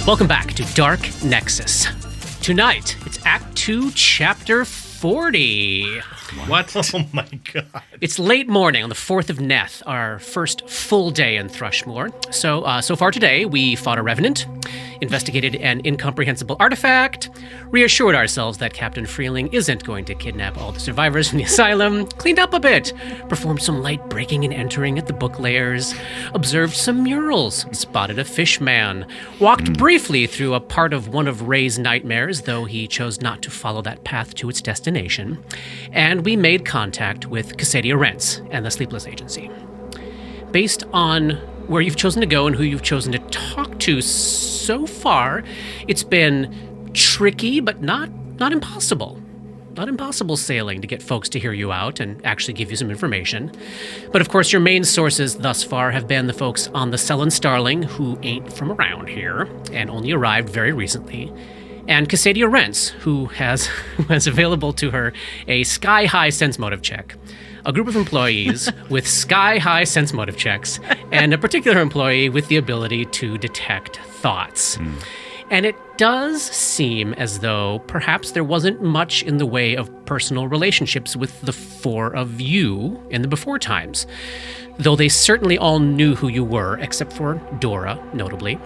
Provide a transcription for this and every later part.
Welcome back to Dark Nexus. Tonight, it's Act 2, Chapter 40. What? Oh my god. It's late morning on the 4th of Neth, our first full day in Thrushmoor. So far today, we fought a revenant, investigated an incomprehensible artifact, reassured ourselves that Captain Freeling isn't going to kidnap all the survivors from the asylum, cleaned up a bit, performed some light breaking and entering at the book layers, observed some murals, spotted a fish man, walked briefly through a part of one of Ray's nightmares, though he chose not to follow that path to its destination, and we made contact with Cassadia Rents and the Sleepless Agency. Based on where you've chosen to go and who you've chosen to talk to so far, it's been tricky, but not impossible. Not impossible sailing to get folks to hear you out and actually give you some information. But of course, your main sources thus far have been the folks on the Sullen Starling, who ain't from around here and only arrived very recently, and Cassadia Rents, who has available to her a sky-high sense motive check, a group of employees with sky-high sense motive checks, and a particular employee with the ability to detect thoughts. And it does seem as though perhaps there wasn't much in the way of personal relationships with the four of you in the before times, though they certainly all knew who you were, except for Dora, notably.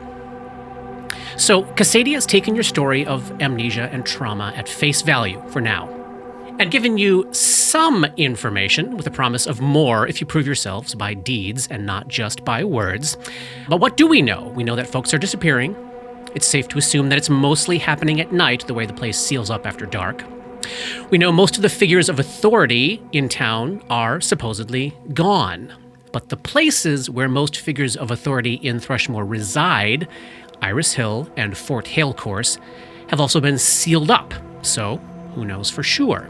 So Cassadia has taken your story of amnesia and trauma at face value for now, and given you some information with a promise of more if you prove yourselves by deeds and not just by words. But what do we know? We know that folks are disappearing. It's safe to assume that it's mostly happening at night, the way the place seals up after dark. We know most of the figures of authority in town are supposedly gone. But the places where most figures of authority in Thrushmoor reside, Iris Hill and Fort Halecourse, have also been sealed up, so who knows for sure.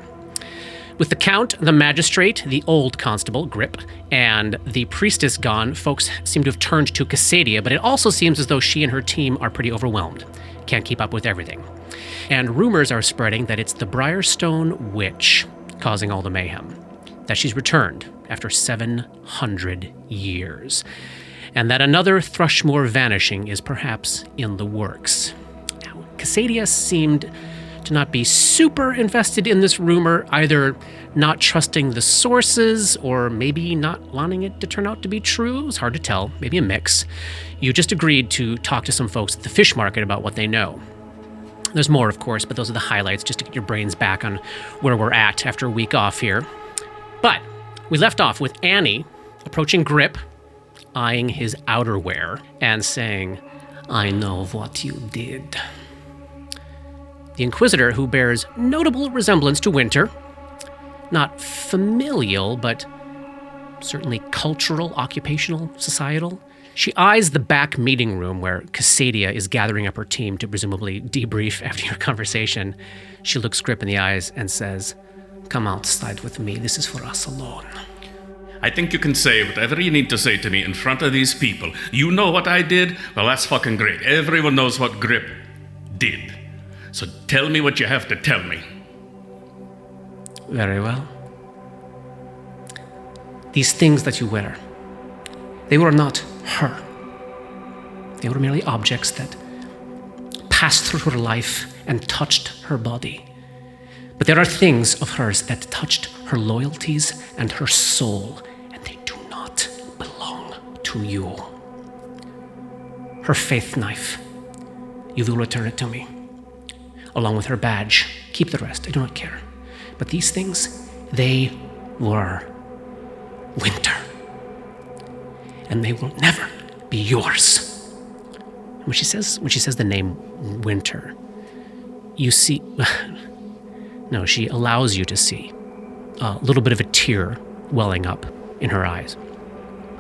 With the Count, the Magistrate, the old Constable, Grip, and the Priestess gone, folks seem to have turned to Cassadia, but it also seems as though she and her team are pretty overwhelmed. Can't keep up with everything. And rumors are spreading that it's the Briarstone Witch causing all the mayhem, that she's returned after 700 years, and that another Thrushmoor vanishing is perhaps in the works. Now, Cassadia seemed to not be super invested in this rumor, either not trusting the sources or maybe not wanting it to turn out to be true. It's hard to tell, maybe a mix. You just agreed to talk to some folks at the fish market about what they know. There's more, of course, but those are the highlights just to get your brains back on where we're at after a week off here. But we left off with Annie approaching Grip, eyeing his outerwear and saying, "I know what you did." The Inquisitor, who bears notable resemblance to Winter, not familial, but certainly cultural, occupational, societal. She eyes the back meeting room where Cassadia is gathering up her team to presumably debrief after your conversation. She looks Grip in the eyes and says, "Come outside with me. This is for us alone." I think you can say whatever you need to say to me in front of these people. You know what I did? Well, that's fucking great. Everyone knows what Grip did. So tell me what you have to tell me. Very well. These things that you wear, they were not her. They were merely objects that passed through her life and touched her body. But there are things of hers that touched her loyalties and her soul, and they do not belong to you. Her faith knife, you will return it to me, along with her badge. Keep the rest, I do not care. But these things, they were Winter. And they will never be yours. And when she says the name Winter, you see... No, she allows you to see a little bit of a tear welling up in her eyes.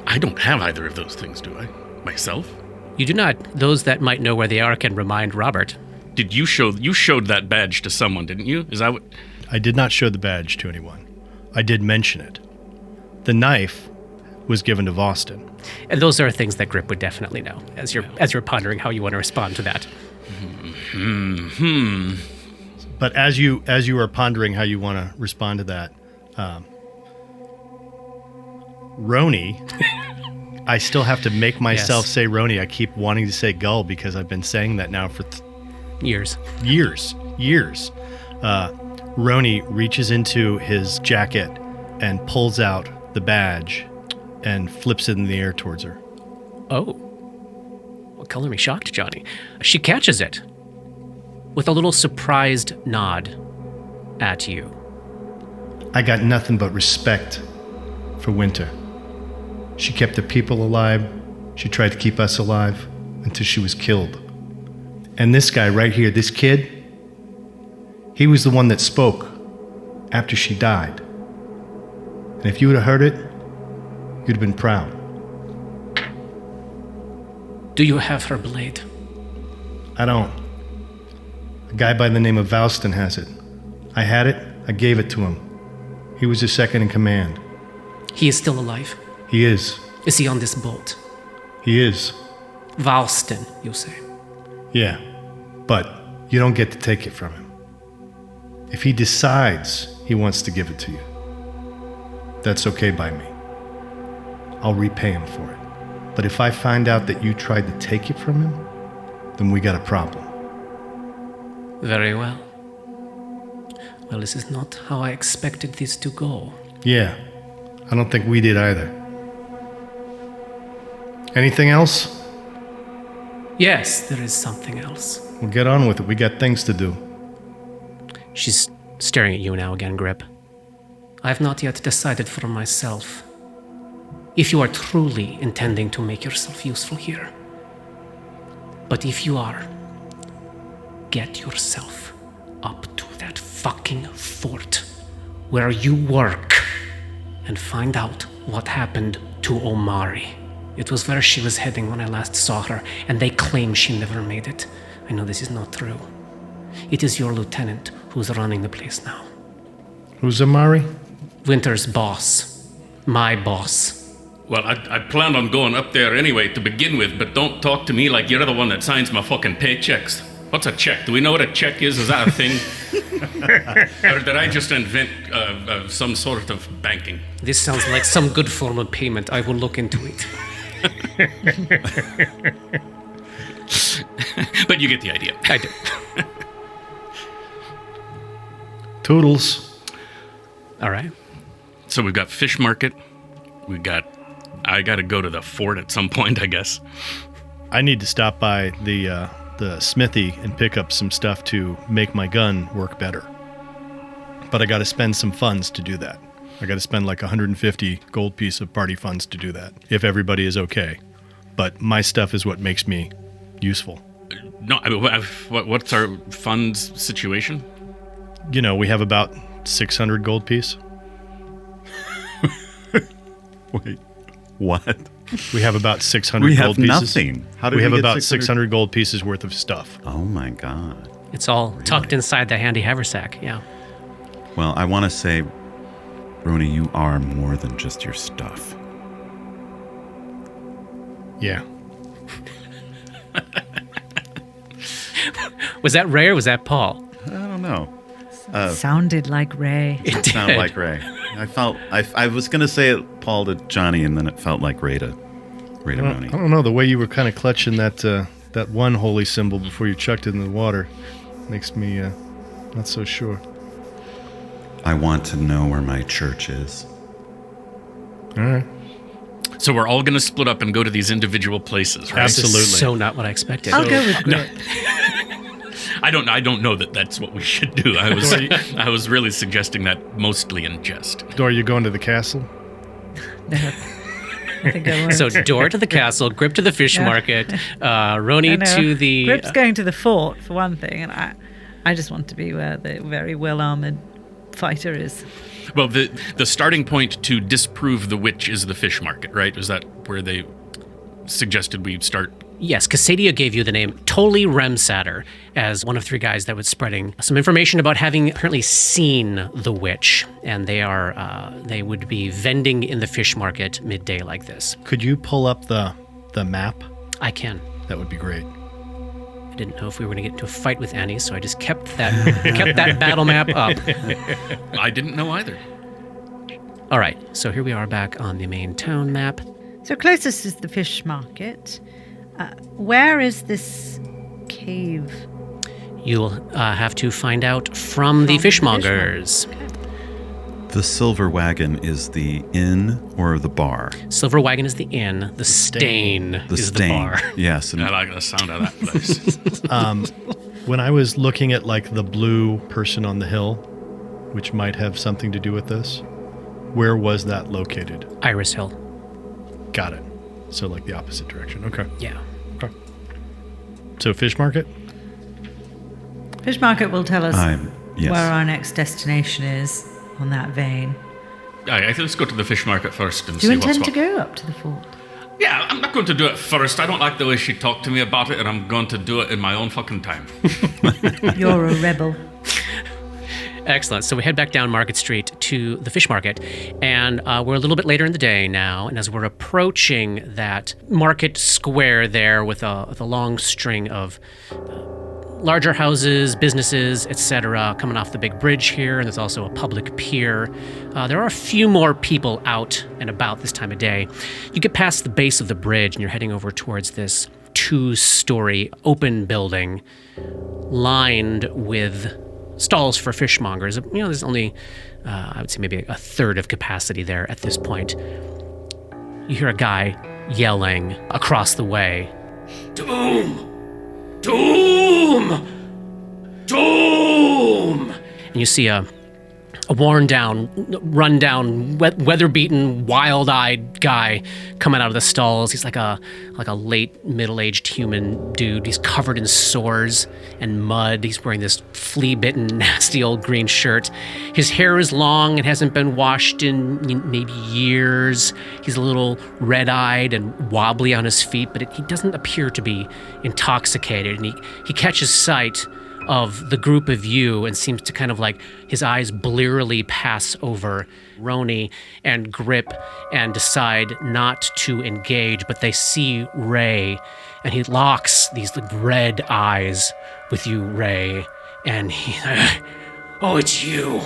I don't have either of those things, do I? Myself? You do not. Those that might know where they are can remind Robert. Did you showed that badge to someone, didn't you? Is that what... I did not show the badge to anyone. I did mention it. The knife was given to Voston. And those are things that Grip would definitely know, as you're pondering how you want to respond to that. But as you are pondering how you want to respond to that, Roni I still have to make myself Yes. say Roni. I keep wanting to say Gull because I've been saying that now for Years. years. Roni reaches into his jacket and pulls out the badge and flips it in the air towards her. Oh. What color me shocked, Johnny? She catches it with a little surprised nod at you. I got nothing but respect for Winter. She kept the people alive. She tried to keep us alive until she was killed. And this guy right here, this kid, he was the one that spoke after she died. And if you would have heard it, you'd have been proud. Do you have her blade? I don't. A guy by the name of Valston has it. I had it, I gave it to him. He was the second in command. He is still alive. He is. Is he on this boat? He is. Valston, you say. Yeah. But you don't get to take it from him. If he decides he wants to give it to you, that's okay by me. I'll repay him for it. But if I find out that you tried to take it from him, then we got a problem. Very well. Well, this is not how I expected this to go. Yeah. I don't think we did either. Anything else? Yes, there is something else. We'll get on with it. We got things to do. She's staring at you now again, Grip. I have not yet decided for myself if you are truly intending to make yourself useful here. But if you are, get yourself up to that fucking fort where you work and find out what happened to Omari. It was where she was heading when I last saw her, and they claim she never made it. I know this is not true. It is your lieutenant who's running the place now. Who's Amari? Winter's boss. My boss. Well, I planned on going up there anyway to begin with, but don't talk to me like you're the one that signs my fucking paychecks. What's a check? Do we know what a check is? Is that a thing? Or did I just invent some sort of banking? This sounds like some good form of payment. I will look into it. But you get the idea. I do. Toodles. All right. So we've got fish market. I got to go to the fort at some point, I guess. I need to stop by the smithy and pick up some stuff to make my gun work better. But I got to spend some funds to do that. I got to spend like 150 gold piece of party funds to do that, if everybody is okay. But my stuff is what makes me useful. No, I mean, what's our funds situation? You know, we have about 600 gold piece. Wait, what? We have about 600 We gold have pieces. nothing. How did we have get about 600? 600 gold pieces worth of stuff. Oh my god. It's all tucked inside the handy haversack, yeah. Well, I want to say, Roni, you are more than just your stuff. Yeah. Was that Ray or was that Paul? I don't know. Sounded like Ray. It Sound did. like Ray. I was going to say it, Paul to Johnny, and then it felt like Ray to I Roni. don't know. The way you were kind of clutching that one holy symbol before you chucked it in the water makes me not so sure. I want to know where my church is. All right. So we're all going to split up and go to these individual places, right? This is Absolutely. so not what I expected. I'll go with Grip. I don't know that that's what we should do. I was really suggesting that mostly in jest. Dor, you going to the castle? No. I think I won't. So Door to the castle, Grip to the fish Yeah. market, I Roni know. to the... Grip's going to the fort, for one thing, and I just want to be where the very well-armored fighter is. Well, the starting point to disprove the witch is the fish market, right? Is that where they suggested we start? Yes, Cassadia gave you the name Toli Remsatter as one of three guys that was spreading some information about having apparently seen the witch, and they would be vending in the fish market midday like this. Could you pull up the map? I can. That would be great. I didn't know if we were going to get into a fight with Annie, so I just kept that battle map up. I didn't know either. All right, so here we are back on the main town map. So closest is the fish market. Where is this cave? You'll have to find out from the fishmongers. Okay. The Silver Wagon is the inn or the bar? Silver Wagon is the inn. The Stain is the bar. Yes. And I like the sound of that place. When I was looking at like the blue person on the hill, which might have something to do with this, where was that located? Iris Hill. Got it. So like the opposite direction. Okay. Yeah. Okay. So fish market? Fish market will tell us yes. where our next destination is on that vein. Aye, let's go to the fish market first and Do you see what's intend to what. go up to the fort? Yeah, I'm not going to do it first. I don't like the way she talked to me about it, and I'm going to do it in my own fucking time. You're a rebel. Excellent. So we head back down Market Street to the fish market, and we're a little bit later in the day now. And as we're approaching that market square there with a long string of larger houses, businesses, etc., coming off the big bridge here, and there's also a public pier. There are a few more people out and about this time of day. You get past the base of the bridge, and you're heading over towards this 2-story open building lined with stalls for fishmongers. You know, there's only, I would say maybe a third of capacity there at this point. You hear a guy yelling across the way, "Doom! Doom! Doom!" And you see a worn-down, run-down, weather-beaten, wild-eyed guy coming out of the stalls. He's like a late middle-aged human dude. He's covered in sores and mud. He's wearing this flea-bitten, nasty old green shirt. His hair is long and hasn't been washed in maybe years. He's a little red-eyed and wobbly on his feet, but he doesn't appear to be intoxicated. And he catches sight of the group of you and seems to kind of like his eyes blearily pass over Roni and Grip and decide not to engage, but they see Ray and he locks these red eyes with you, Ray, and he, "Oh, it's you.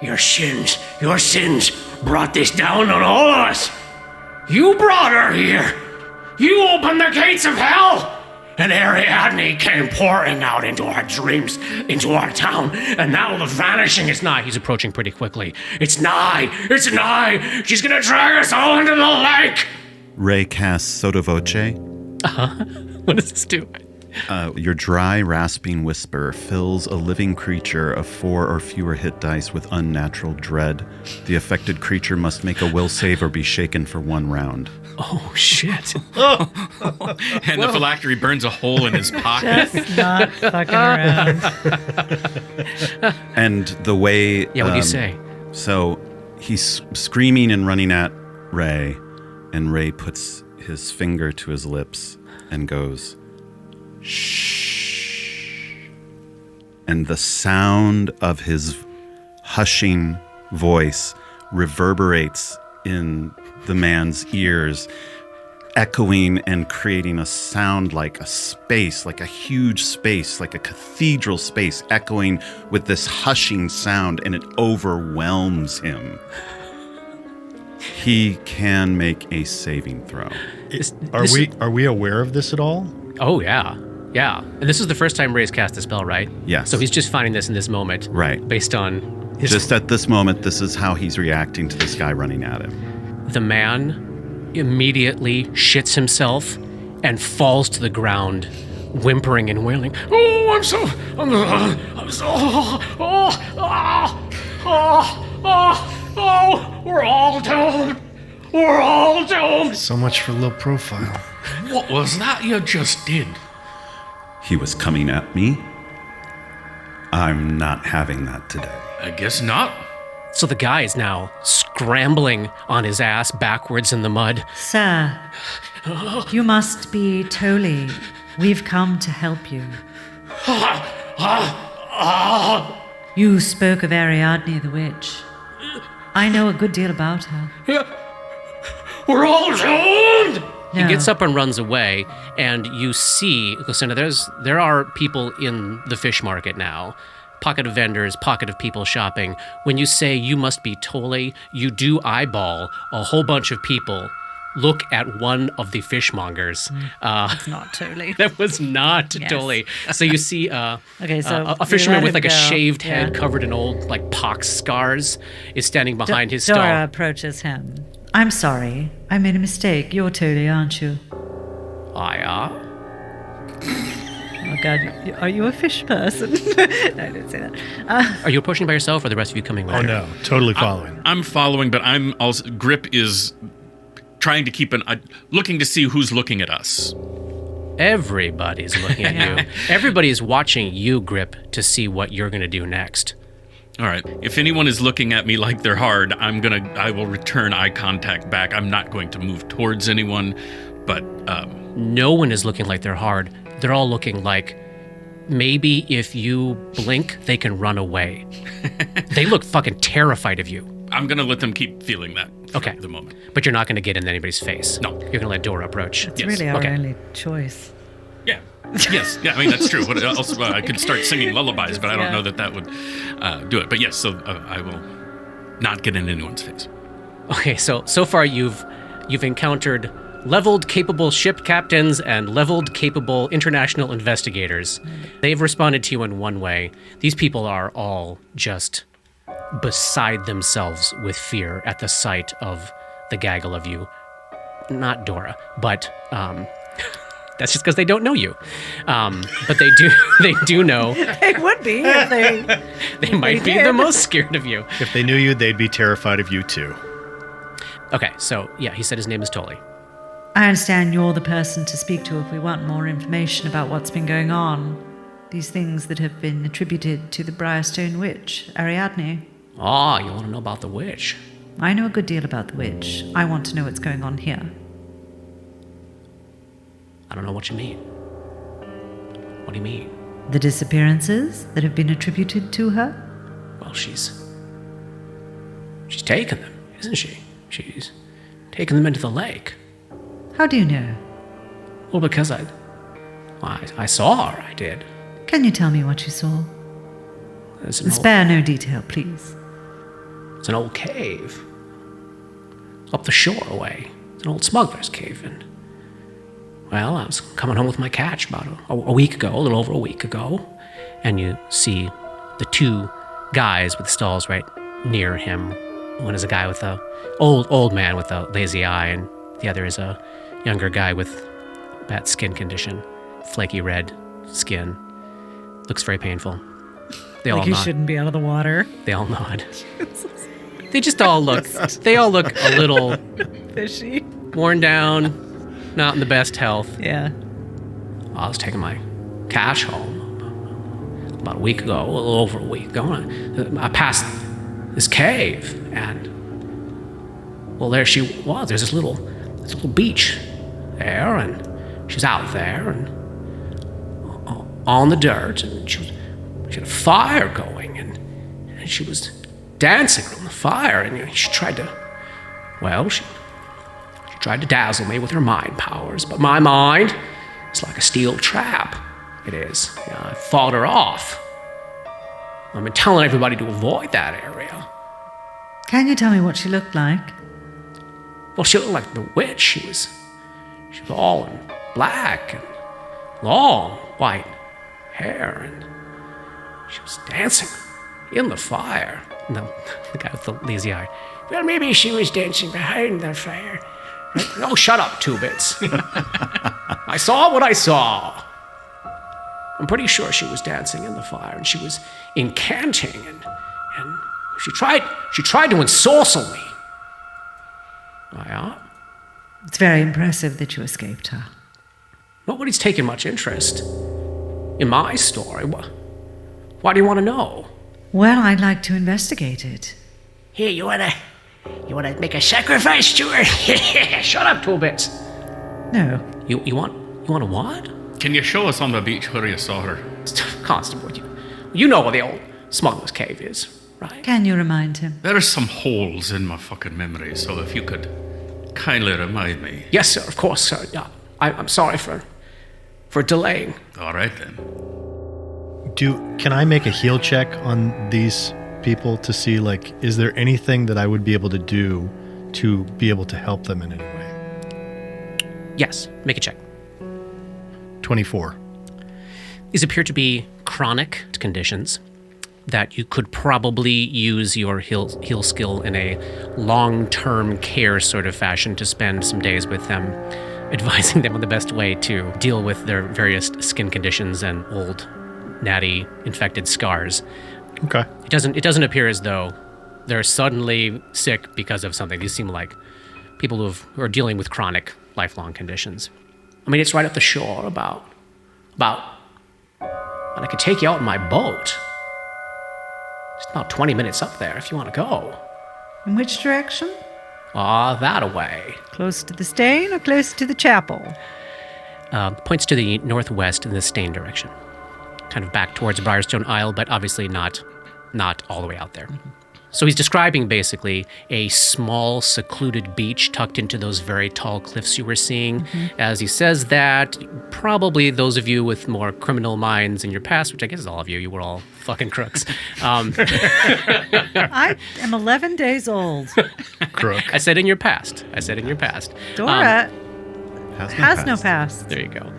Your sins brought this down on all of us. You brought her here. You opened the gates of hell. And Ariadne came pouring out into our dreams, into our town, and now the vanishing is nigh." He's approaching pretty quickly. It's nigh! She's gonna drag us all into the lake! Ray casts Sotto Voce. What does this do? Your dry, rasping whisper fills a living creature of 4 or fewer hit dice with unnatural dread. The affected creature must make a will save or be shaken for 1 round. Oh, shit. And the phylactery burns a hole in his pocket. Just not fucking around. And the way... Yeah, what do you say? So he's screaming and running at Ray, and Ray puts his finger to his lips and goes, "Shh." And the sound of his hushing voice reverberates in the man's ears, echoing and creating a sound like a space, like a huge space, like a cathedral space, echoing with this hushing sound, and it overwhelms him. He can make a saving throw. Are we aware of this at all? Oh, yeah. Yeah. And this is the first time Ray's cast a spell, right? Yes. So he's just finding this in this moment. Right. Based on his... Just at this moment, this is how he's reacting to this guy running at him. The man immediately shits himself and falls to the ground, whimpering and wailing. "Oh, we're all doomed. We're all doomed." So much for low profile. What was that you just did? He was coming at me. I'm not having that today. I guess not. So the guy is now scrambling on his ass backwards in the mud. Sir, you must be Toli. We've come to help you. You spoke of Ariadne the witch. I know a good deal about her. We're all doomed! No. He gets up and runs away, and you see, Lucinda, there are people in the fish market now. Pocket of vendors, pocket of people shopping. When you say you must be Tole, you do eyeball a whole bunch of people look at one of the fishmongers. It's not totally. That was not Yes. Dolly. So you see Okay, so a we fisherman let with him like a go. shaved head Yeah. covered in old like pox scars is standing behind his Dora stall. approaches him. I'm sorry. I made a mistake. You're Tony, aren't you? Oh, God. Are you a fish person? No, I didn't say that. Are you approaching by yourself or the rest of you coming with Oh her? no, totally following. I'm following, but I'm also Grip is trying to keep looking to see who's looking at us. Everybody's looking at you. Everybody's watching you, Grip, to see what you're going to do next. All right. If anyone is looking at me like they're hard, I will return eye contact back. I'm not going to move towards anyone, but No one is looking like they're hard. They're all looking like maybe if you blink, they can run away. They look fucking terrified of you. I'm going to let them keep feeling that for Okay. the moment. But you're not going to get in anybody's face. No. You're going to let Dora approach. It's Yes. really our Okay. only choice. Yeah. Yes. Yeah. I mean, that's true. What else? I could start singing lullabies, but I don't Yeah. know that would do it. But yes, so I will not get in anyone's face. Okay, so far you've encountered leveled capable ship captains and leveled capable international investigators. They've responded to you in one way. These people are all just beside themselves with fear at the sight of the gaggle of you. Not Dora, but that's just because they don't know you. But they do know. They would be if they. They might be did. the most scared of you. If they knew you, they'd be terrified of you too. Okay, so yeah, he said his name is Tolly. I understand you're the person to speak to if we want more information about what's been going on. These things that have been attributed to the Briarstone Witch, Ariadne. Oh, you want to know about the witch? I know a good deal about the witch. I want to know what's going on here. I don't know what you mean. What do you mean? The disappearances that have been attributed to her? Well, she's taken them, isn't she? She's taken them into the lake. How do you know? Well, because I saw her, I did. Can you tell me what you saw? It's And spare no detail, please. it's an old cave. Up the shore away. It's an old smuggler's cave. And, well, I was coming home with my catch about a week ago, a little over a week ago. And you see the two guys with the stalls right near him. One is a guy with old man with a lazy eye, and the other is a younger guy with bad skin condition, flaky red skin. Looks very painful. They all Like he nod. shouldn't be out of the water. They all nod. They just all look. They all look a little Fishy. worn down, not in the best health. Yeah. I was taking my cash home about a week ago, a little over a week ago. And I passed this cave, and well, there she was. There's this little beach there, and she's out there and on the dirt, and she had a fire going, and she was dancing around the fire, and she tried to dazzle me with her mind powers, but my mind is like a steel trap. It is. I fought her off. I've been telling everybody to avoid that area. Can you tell me what she looked like? Well, she looked like the witch. She was all in black and long white hair, and she was dancing in the fire. No, the guy with the lazy eye. Well, maybe she was dancing behind the fire. Oh, shut up, Two Bits. I saw what I saw. I'm pretty sure she was dancing in the fire, and she was incanting, and she tried to ensorcel me. It's very impressive that you escaped her. Nobody's taken much interest in my story. Why do you want to know? Well, I'd like to investigate it. Here, you wanna make a sacrifice to her? Shut up, Two Bits. No. You want a what? Can you show us on the beach where you saw her? Constable, you know where the old smuggler's cave is, right? Can you remind him? There are some holes in my fucking memory, so if you could kindly remind me. Yes, sir. Of course, sir. Yeah, I'm sorry for delaying. All right, then. Can I make a heal check on these people to see, is there anything that I would be able to do to be able to help them in any way? Yes, make a check. 24. These appear to be chronic conditions that you could probably use your heal skill in a long-term care sort of fashion to spend some days with them, advising them on the best way to deal with their various skin conditions and old, natty, infected scars. Okay. It doesn't appear as though they're suddenly sick because of something. These seem like people who are dealing with chronic, lifelong conditions. I mean, it's right up the shore, about, and I could take you out in my boat. It's about 20 minutes up there if you want to go. In which direction? That away. Close to the Stain or close to the chapel? Points to the northwest in the Stain direction. Kind of back towards Briarstone Isle, but obviously not all the way out there. Mm-hmm. So he's describing basically a small, secluded beach tucked into those very tall cliffs you were seeing. Mm-hmm. As he says that, probably those of you with more criminal minds in your past, which I guess is all of you, you were all fucking crooks. I am 11 days old. Crook. I said in your past. Dora has no past. There you go.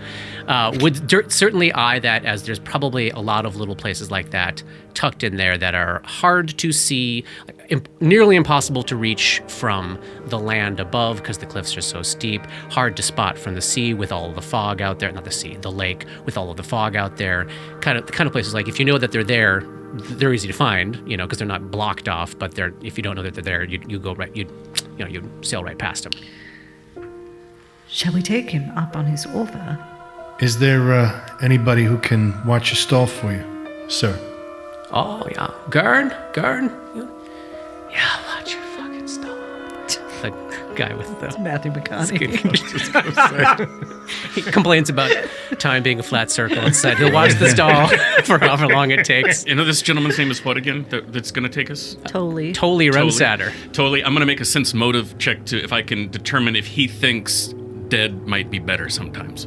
Would certainly eye that, as there's probably a lot of little places like that tucked in there that are hard to see, nearly impossible to reach from the land above because the cliffs are so steep, hard to spot from the sea with all of the fog out there, not the sea, the lake with all of the fog out there, kind of places like if you know that they're there, they're easy to find, because they're not blocked off, but if you don't know that they're there, you go right, you sail right past them. Shall we take him up on his offer? Is there anybody who can watch a stall for you, sir? Oh, yeah. Gurn? Yeah, watch your fucking stall. The guy with the Matthew skin McConaughey. conditions. He complains about time being a flat circle and said he'll watch the stall for however long it takes. This gentleman's name is what again? That's going to take us? Totally. Totally Rumsatter. Totally. I'm going to make a sense motive check to if I can determine if he thinks dead might be better sometimes.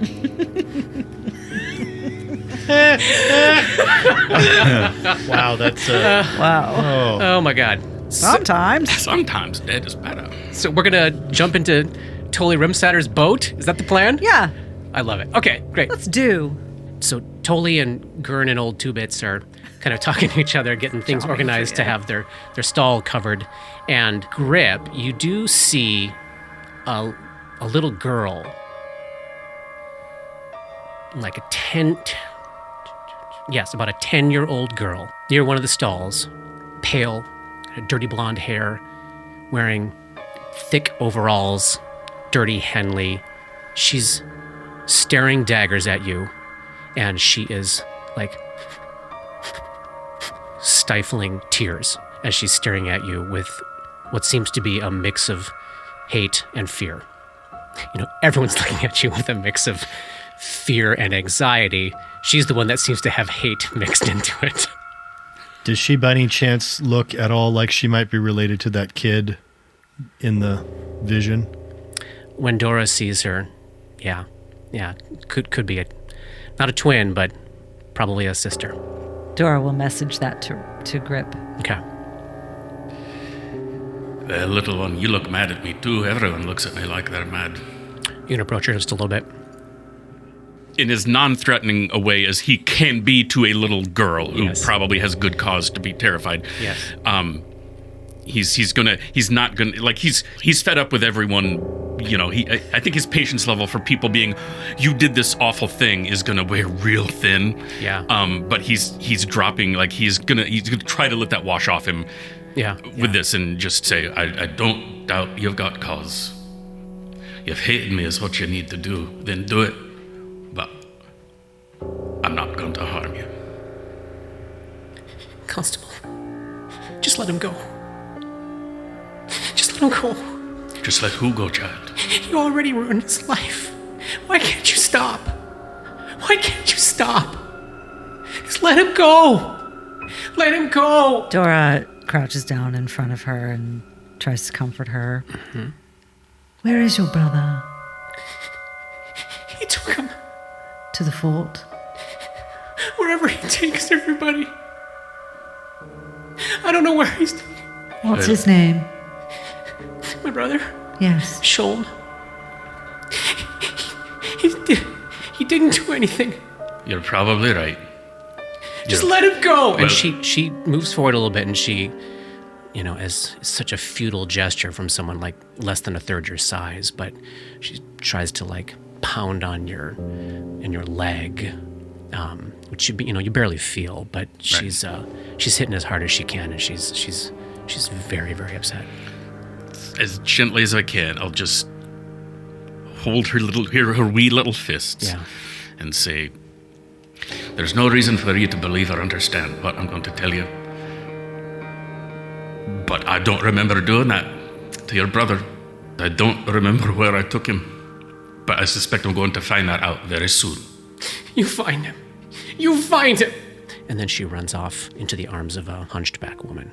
Wow, that's Wow. Oh my God. Sometimes dead is better. So we're gonna jump into Tolly Rimsatter's boat? Is that the plan? Yeah, I love it. Okay, great. let's do. So Tolly and Gurn and Old Two Bits are kind of talking to each other, getting things organized to have their stall covered. And Grip, you do see a little girl, like about a 10-year-old girl, near one of the stalls, pale, dirty blonde hair, wearing thick overalls, dirty Henley. She's staring daggers at you, and she is like stifling tears as she's staring at you with what seems to be a mix of hate and fear. Everyone's looking at you with a mix of fear and anxiety. She's the one that seems to have hate mixed into it. Does she by any chance look at all like she might be related to that kid in the vision? When Dora sees her, yeah, could be not a twin, but probably a sister. Dora will message that to Grip. Okay. Well, little one, you look mad at me too. Everyone looks at me like they're mad. You can approach her just a little bit. In as non-threatening a way as he can be to a little girl who Yes. probably has good cause to be terrified. Yes. He's fed up with everyone. I think his patience level for people being, you did this awful thing, is gonna wear real thin. Yeah. But he's dropping, he's gonna try to let that wash off him. Yeah. With this and just say, I don't doubt you've got cause. If hating me is what you need to do, then do it. But I'm not going to harm you. Constable, just let him go. Just let him go. Just let who go, child? You already ruined his life. Why can't you stop? Why can't you stop? Just let him go. Let him go. Dora crouches down in front of her and tries to comfort her. Mm-hmm. Where is your brother? He took him. To the fort? Wherever he takes everybody. I don't know where he's... What's his name? My brother? Yes. Sholm. He didn't do anything. You're probably right. Just let him go. And Well- she moves forward a little bit, and she, as such a futile gesture from someone like less than a third your size, but she tries to like pound on your leg, which you barely feel, but she's hitting as hard as she can, and she's very, very upset. As gently as I can, I'll just hold her wee little fists and say, there's no reason for you to believe or understand what I'm going to tell you. But I don't remember doing that to your brother. I don't remember where I took him. But I suspect I'm going to find that out very soon. You find him. You find him. And then she runs off into the arms of a hunched back woman.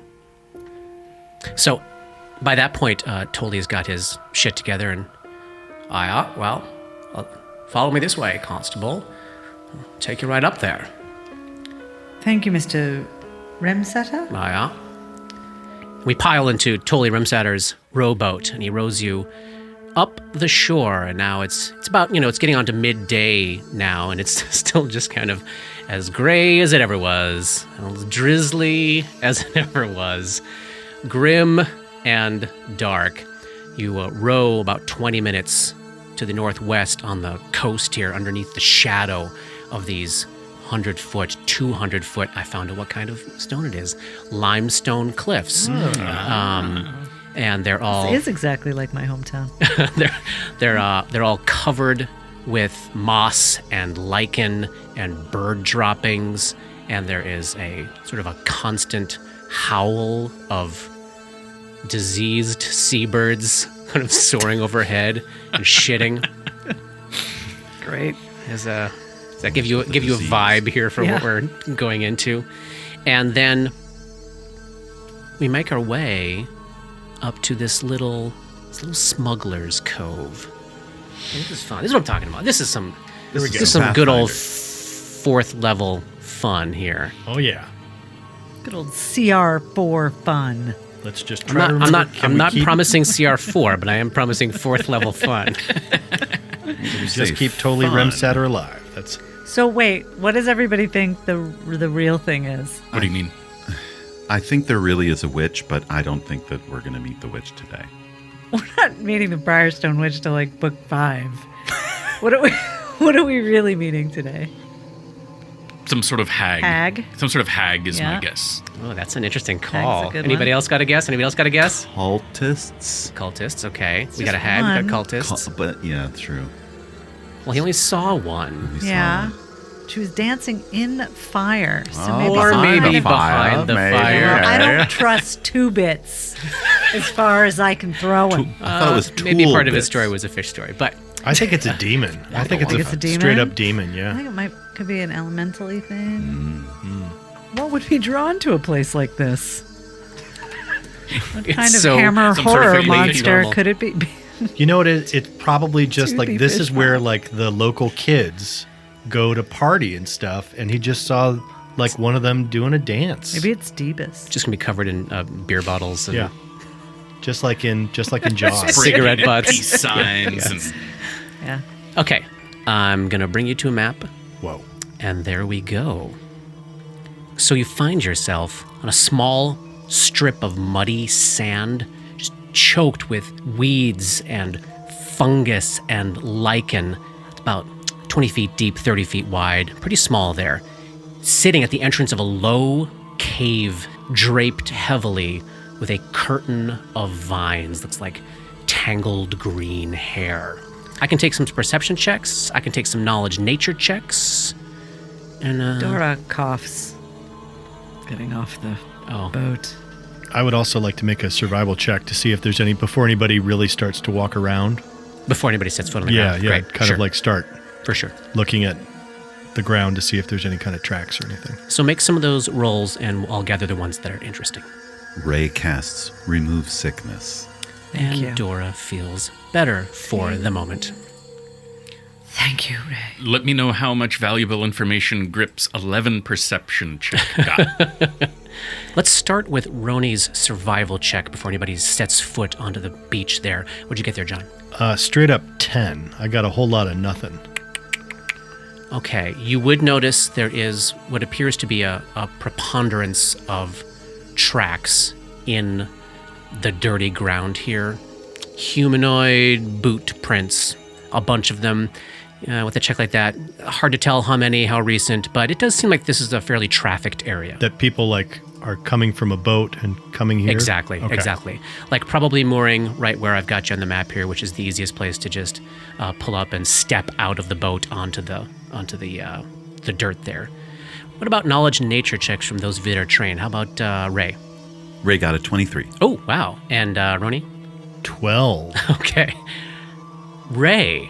So by that point, Tolly's got his shit together and, follow me this way, Constable. I'll take you right up there. Thank you, Mr. Remsetter. We pile into Tolly Remsatter's rowboat, and he rows you up the shore. And now it's about, it's getting on to midday now, and it's still just kind of as gray as it ever was, as drizzly as it ever was, grim and dark. You row about 20 minutes to the northwest on the coast here, underneath the shadow of these 100-foot, 200-foot, I found out what kind of stone it is, limestone cliffs. And they're all... This is exactly like my hometown. they're all covered with moss and line and bird droppings, and there is a sort of a constant howl of diseased seabirds kind of soaring overhead and shitting. Great. Does that give you a vibe here for what we're going into? And then we make our way up to this little smuggler's cove. And this is fun. This is what I'm talking about. This is some good old fourth level fun here. Oh yeah. Good old CR4 fun. Let's just try to remember. I'm not promising CR4, but I am promising fourth level fun. Just keep Tolly Remsatter alive. That's. So wait, what does everybody think the real thing is? What do you mean? I think there really is a witch, but I don't think that we're going to meet the witch today. We're not meeting the Briarstone Witch till like book 5. What are we really meeting today? Some sort of hag. Some sort of hag is my guess. Oh, that's an interesting call. Hag's a good Anybody one. else got a guess? Cultists? Cultists, okay. We just got a hag, one. we got cultists. But yeah, true. Well, he only saw one. Yeah. She was dancing in fire. So Or maybe behind behind the maybe. fire. I don't trust 2 bits as far as I can throw him. I thought it was Maybe part of his bits. story was a fish story, but I think it's a demon. I think it's it's a demon? straight up demon. I Yeah. think it could be an elementally thing. What would be drawn to a place like this? What It's kind of so- hammer some sort of horror fake monster normal. could it be? You know what? It's probably just like Toothy this fish is where pond. like the local kids go to party and stuff, and he just saw like one of them doing a dance. Maybe it's Debus. just gonna be covered in beer bottles and Yeah. Just like in Jaws. cigarette butts. Peace signs and Yeah. Okay, I'm gonna bring you to a map, Whoa. and there we go. So you find yourself on a small strip of muddy sand, just choked with weeds and fungus and lichen. It's about 20 feet deep, 30 feet wide, pretty small there. Sitting at the entrance of a low cave, draped heavily with a curtain of vines. Looks like tangled green hair. I can take some perception checks. I can take some knowledge nature checks. And Dora coughs. Getting off the boat. I would also like to make a survival check to see if there's any before anybody really starts to walk around. before anybody sets foot on the Yeah, ground. yeah. Great. Kind Sure. of like start For sure. looking at the ground to see if there's any kind of tracks or anything. So make some of those rolls, and I'll gather the ones that are interesting. Ray casts remove sickness. And you. Dora feels better for the moment. Thank you, Ray. let me know how much valuable information Grip's 11 perception check got. Let's start with Roni's survival check before anybody sets foot onto the beach there. What'd you get there, John? Straight up 10. I got a whole lot of nothing. Okay, you would notice there is what appears to be a preponderance of tracks in the dirty ground here. Humanoid boot prints, a bunch of them. With a check like that, hard to tell how many, how recent, but it does seem like this is a fairly trafficked area. That people like are coming from a boat and coming here? Exactly, Okay. exactly. Like probably mooring right where I've got you on the map here, which is the easiest place to just pull up and step out of the boat onto the dirt there. What about knowledge and nature checks from those that are trained? How about Ray? Ray got a 23. Oh, wow. And Roni? 12. Okay. Ray.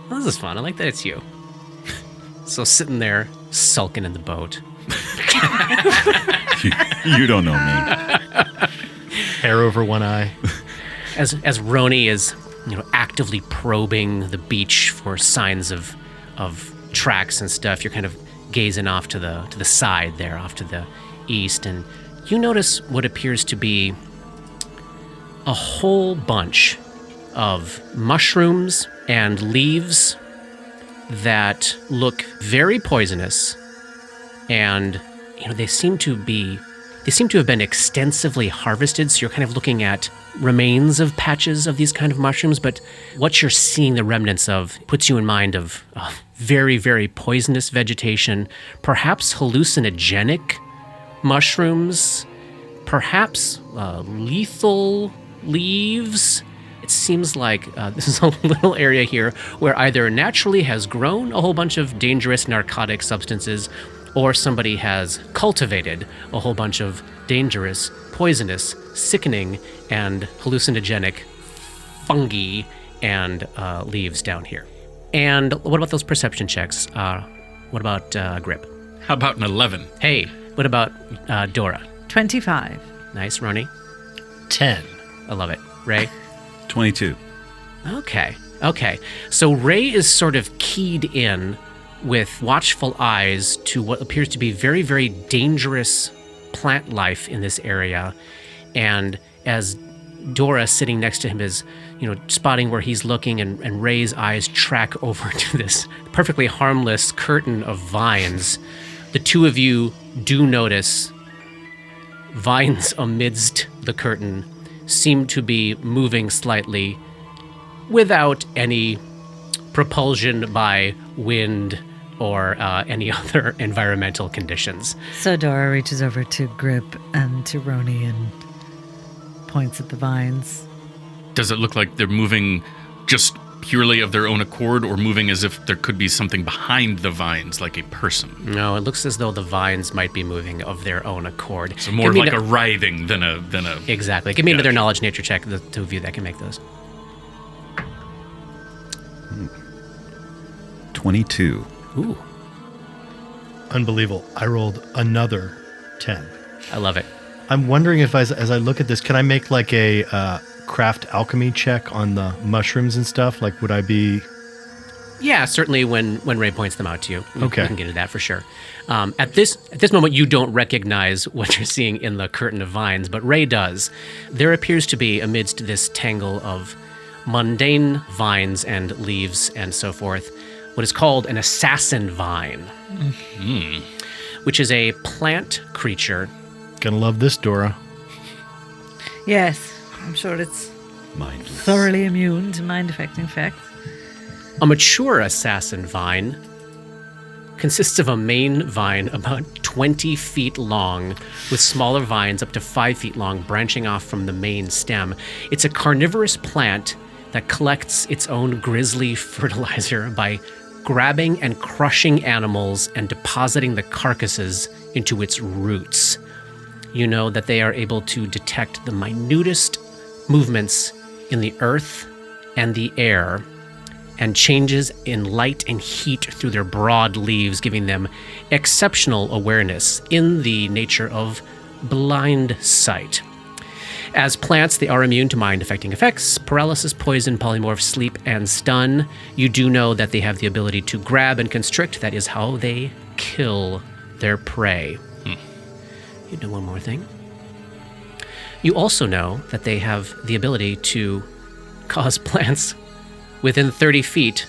Well, this is fun. I like that it's you. So sitting there, sulking in the boat. You don't know me. Hair over one eye. As Roni is, actively probing the beach for signs of tracks and stuff, you're kind of gazing off to the side there, off to the east, and you notice what appears to be a whole bunch of mushrooms and leaves that look very poisonous, and they seem to have been extensively harvested. So you're kind of looking at remains of patches of these kind of mushrooms, but what you're seeing the remnants of puts you in mind of very, very poisonous vegetation, perhaps hallucinogenic mushrooms, perhaps lethal leaves. It seems like this is a little area here where either naturally has grown a whole bunch of dangerous narcotic substances, or somebody has cultivated a whole bunch of dangerous, poisonous, sickening, and hallucinogenic fungi and leaves down here. And what about those perception checks? What about Grip? How about an 11? Hey, what about Dora? 25. Nice, Ronnie. 10. I love it. Ray? 22. Okay. So Ray is sort of keyed in with watchful eyes to what appears to be very, very dangerous plant life in this area. And as Dora sitting next to him is, spotting where he's looking, and Ray's eyes track over to this perfectly harmless curtain of vines, the two of you do notice vines amidst the curtain seem to be moving slightly without any propulsion by wind or any other environmental conditions. So Dora reaches over to Grip and to Roni and points at the vines. Does it look like they're moving just purely of their own accord, or moving as if there could be something behind the vines, like a person? No, it looks as though the vines might be moving of their own accord. So more like a writhing than a... Exactly. Give me another knowledge nature check, the two of you that can make those. 22. Ooh, Unbelievable. I rolled another 10. I love it. I'm wondering if as I look at this, can I make like a craft alchemy check on the mushrooms and stuff? Like, would I be... Yeah, certainly when Ray points them out to you. Okay. We can get into that for sure. At this moment, you don't recognize what you're seeing in the curtain of vines, but Ray does. There appears to be, amidst this tangle of mundane vines and leaves and so forth, what is called an assassin vine, which is a plant creature. Gonna love this, Dora. Yes, I'm sure it's Mindless. thoroughly immune to mind-affecting effects. A mature assassin vine consists of a main vine about 20 feet long, with smaller vines up to 5 feet long branching off from the main stem. It's a carnivorous plant that collects its own grisly fertilizer by grabbing and crushing animals and depositing the carcasses into its roots. You know that they are able to detect the minutest movements in the earth and the air, and changes in light and heat through their broad leaves, giving them exceptional awareness in the nature of blind sight. As plants, they are immune to mind-affecting effects, paralysis, poison, polymorph, sleep, and stun. You do know that they have the ability to grab and constrict. That is how they kill their prey. You know one more thing. You also know that they have the ability to cause plants within 30 feet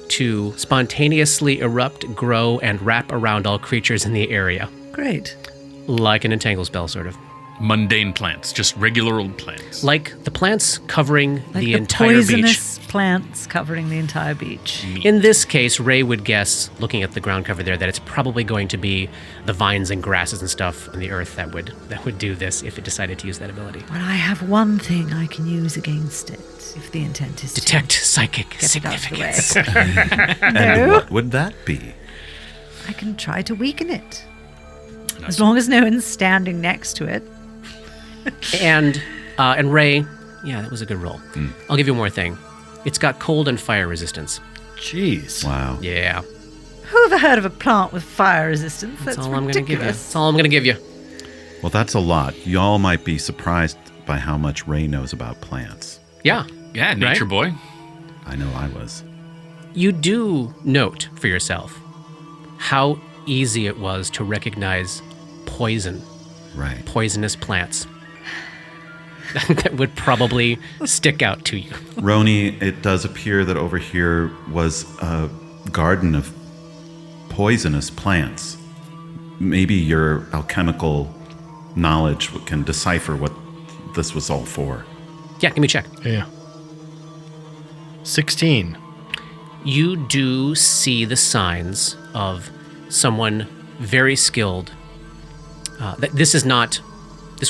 to spontaneously erupt, grow, and wrap around all creatures in the area. Great. Like an entangle spell, sort of. Mundane plants, just regular old plants. Like the plants covering Like the entire beach. poisonous plants covering the entire beach. In this case, Ray would guess, looking at the ground cover there, that it's probably going to be the vines and grasses and stuff on the earth that would do this if it decided to use that ability. But I have one thing I can use against it, if the intent is Detect to psychic get it out of the way. significance. And what would that be? I can try to weaken it. As long as no one's standing next to it. And Ray, yeah, that was a good roll. I'll give you one more thing. It's got cold and fire resistance. Jeez. Wow. Yeah. Who ever heard of a plant with fire resistance? That's all ridiculous. I'm going to give you. That's all I'm going to give you. Well, that's a lot. Y'all might be surprised by how much Ray knows about plants. Yeah. Yeah, nature Right? boy. I know I was. You do note for yourself how easy it was to recognize poison, Right. poisonous plants. That would probably stick out to you. Roni, it does appear that over here was a garden of poisonous plants. Maybe your alchemical knowledge can decipher what this was all for. Yeah, give me a check. Yeah. 16. You do see the signs of someone very skilled. This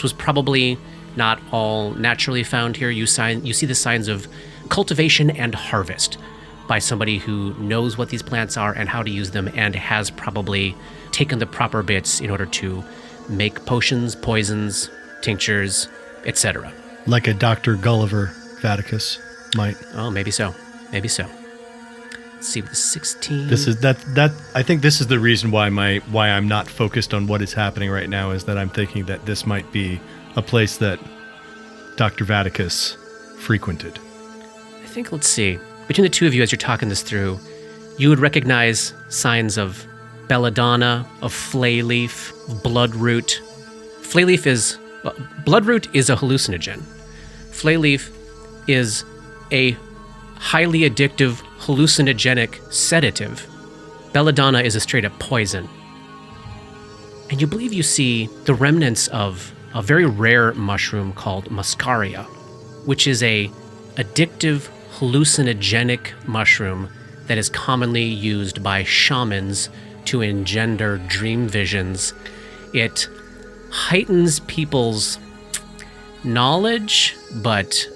was probably not all naturally found here. You see the signs of cultivation and harvest by somebody who knows what these plants are and how to use them and has probably taken the proper bits in order to make potions, poisons, tinctures, etc. Like a Dr. Gulliver Vaticus might. Oh, maybe so. Maybe so. Let's see, with 16. This is that I think this is the reason why I'm not focused on what is happening right now, is that I'm thinking that this might be a place that Dr. Vaticus frequented. I think, let's see. Between the two of you, as you're talking this through, you would recognize signs of belladonna, of flayleaf, of bloodroot. Bloodroot is a hallucinogen. Flayleaf is a highly addictive, hallucinogenic sedative. Belladonna is a straight-up poison. And you believe you see the remnants of a very rare mushroom called muscaria, which is a addictive, hallucinogenic mushroom that is commonly used by shamans to engender dream visions. It heightens people's knowledge, but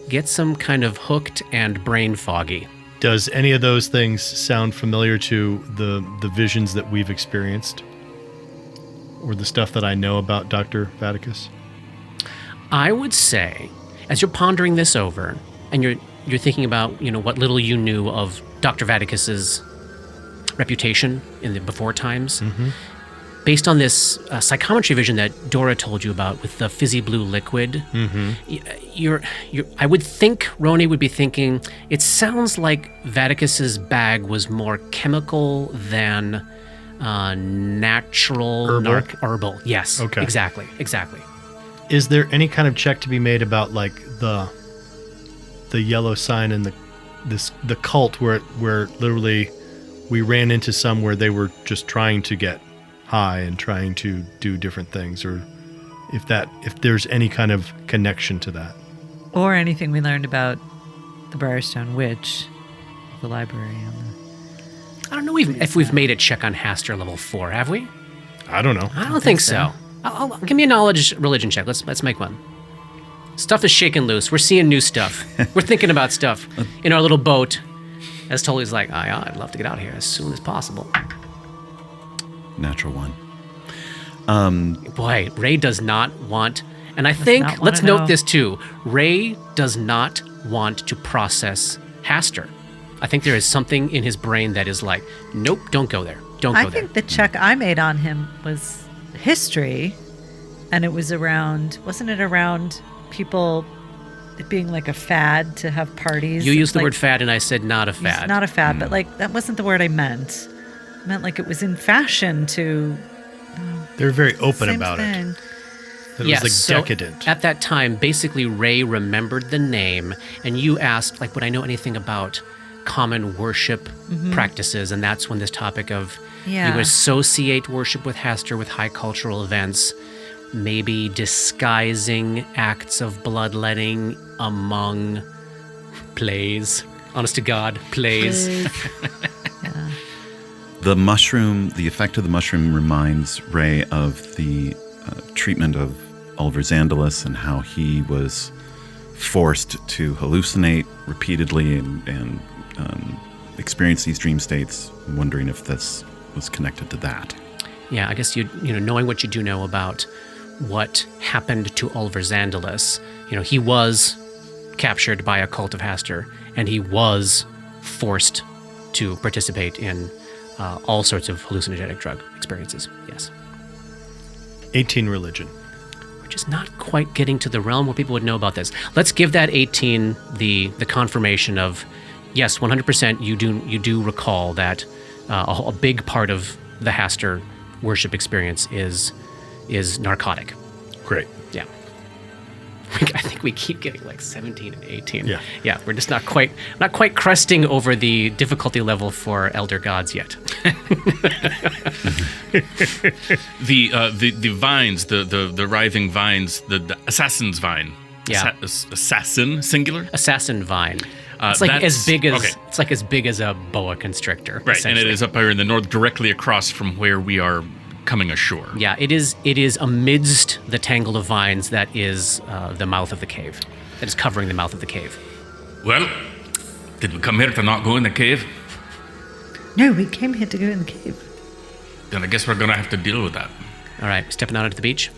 gets them kind of hooked and brain foggy. Does any of those things sound familiar to the visions that we've experienced? Or the stuff that I know about Dr. Vaticus? I would say, as you're pondering this over, and you're thinking about, what little you knew of Dr. Vaticus's reputation in the before times, based on this psychometry vision that Dora told you about with the fizzy blue liquid, I would think Roni would be thinking, it sounds like Vaticus's bag was more chemical than natural. Herbal? Yes. Okay. Exactly. Is there any kind of check to be made about like the yellow sign and the cult where literally we ran into some where they were just trying to get high and trying to do different things, or if there's any kind of connection to that? Or anything we learned about the Briarstone Witch, the library on the... I don't know if we've made a check on Haster level 4, have we? I don't know. I don't think so. Give me a knowledge religion check. Let's make one. Stuff is shaking loose. We're seeing new stuff. We're thinking about stuff in our little boat. As Tully's like, I'd love to get out of here as soon as possible. Natural one. Boy, Ray does not want, and I think, not let's wanna note know. this too, Ray does not want to process Haster. I think there is something in his brain that is like, nope, don't go there. Don't go I there. think the check I made on him was history, and it was around, wasn't it around people, it being like a fad to have parties? You used the like, word fad, and I said not a fad. Not a fad, but like, that wasn't the word I meant. I meant like it was in fashion to... They're very open Same about thing. it. That it was like so decadent. At that time, basically, Ray remembered the name, and you asked, like, would I know anything about common worship practices, and that's when this topic of Yeah. you associate worship with Hester with high cultural events, maybe disguising acts of bloodletting among plays. Honest to God, plays. Yeah. The mushroom, the effect of the mushroom reminds Ray of the treatment of Oliver Xandalis and how he was forced to hallucinate repeatedly and experience these dream states. I'm wondering if this was connected to that. Yeah, I guess knowing what you do know about what happened to Oliver Xandalis, he was captured by a cult of Hastur, and he was forced to participate in all sorts of hallucinogenic drug experiences. Yes. 18 religion. We're just not quite getting to the realm where people would know about this. Let's give that 18 the confirmation of, yes, 100% you do recall that a big part of the Hastur worship experience is narcotic. Great. Yeah. I think we keep getting like 17 and 18. Yeah. Yeah, we're just not quite cresting over the difficulty level for elder gods yet. The vines, the writhing vines, the assassin's vine. Yeah. Assassin singular. Assassin vine. It's like as big as okay. it's like as big as a boa constrictor. Right, and it is up here in the north, directly across from where we are coming ashore. Yeah, it is amidst the tangle of vines that is the mouth of the cave. That is covering the mouth of the cave. Well, did we come here to not go in the cave? No, we came here to go in the cave. Then I guess we're gonna have to deal with that. All right, stepping out onto the beach.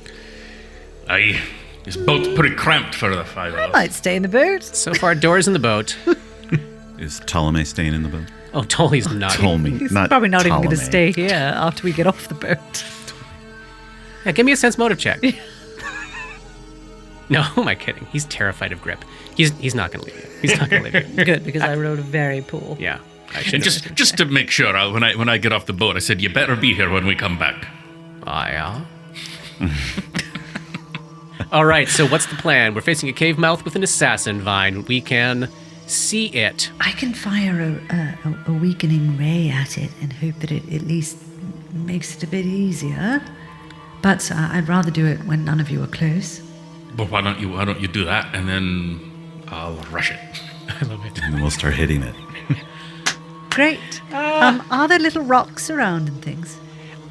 Aye, this boat's pretty cramped for the five of I us. might stay in the boat. So far, Dora's in the boat. Is Ptolemy staying in the boat? Oh, Tolly's not. Ptolemy, He's not probably not even Ptolemy. going to stay here after we get off the boat. Yeah, give me a sense motive check. No, who am I kidding? He's terrified of Grip. He's not going to leave you. He's not going to leave you. Good, because I rolled a very poor. Yeah. I And should just to make sure, when I get off the boat, I said, you better be here when we come back. Yeah. All right, so what's the plan? We're facing a cave mouth with an assassin vine. We can see it. I can fire a weakening ray at it and hope that it at least makes it a bit easier. But I'd rather do it when none of you are close. But why don't you do that, and then I'll rush it. I love it. And then we'll start hitting it. Great. Are there little rocks around and things?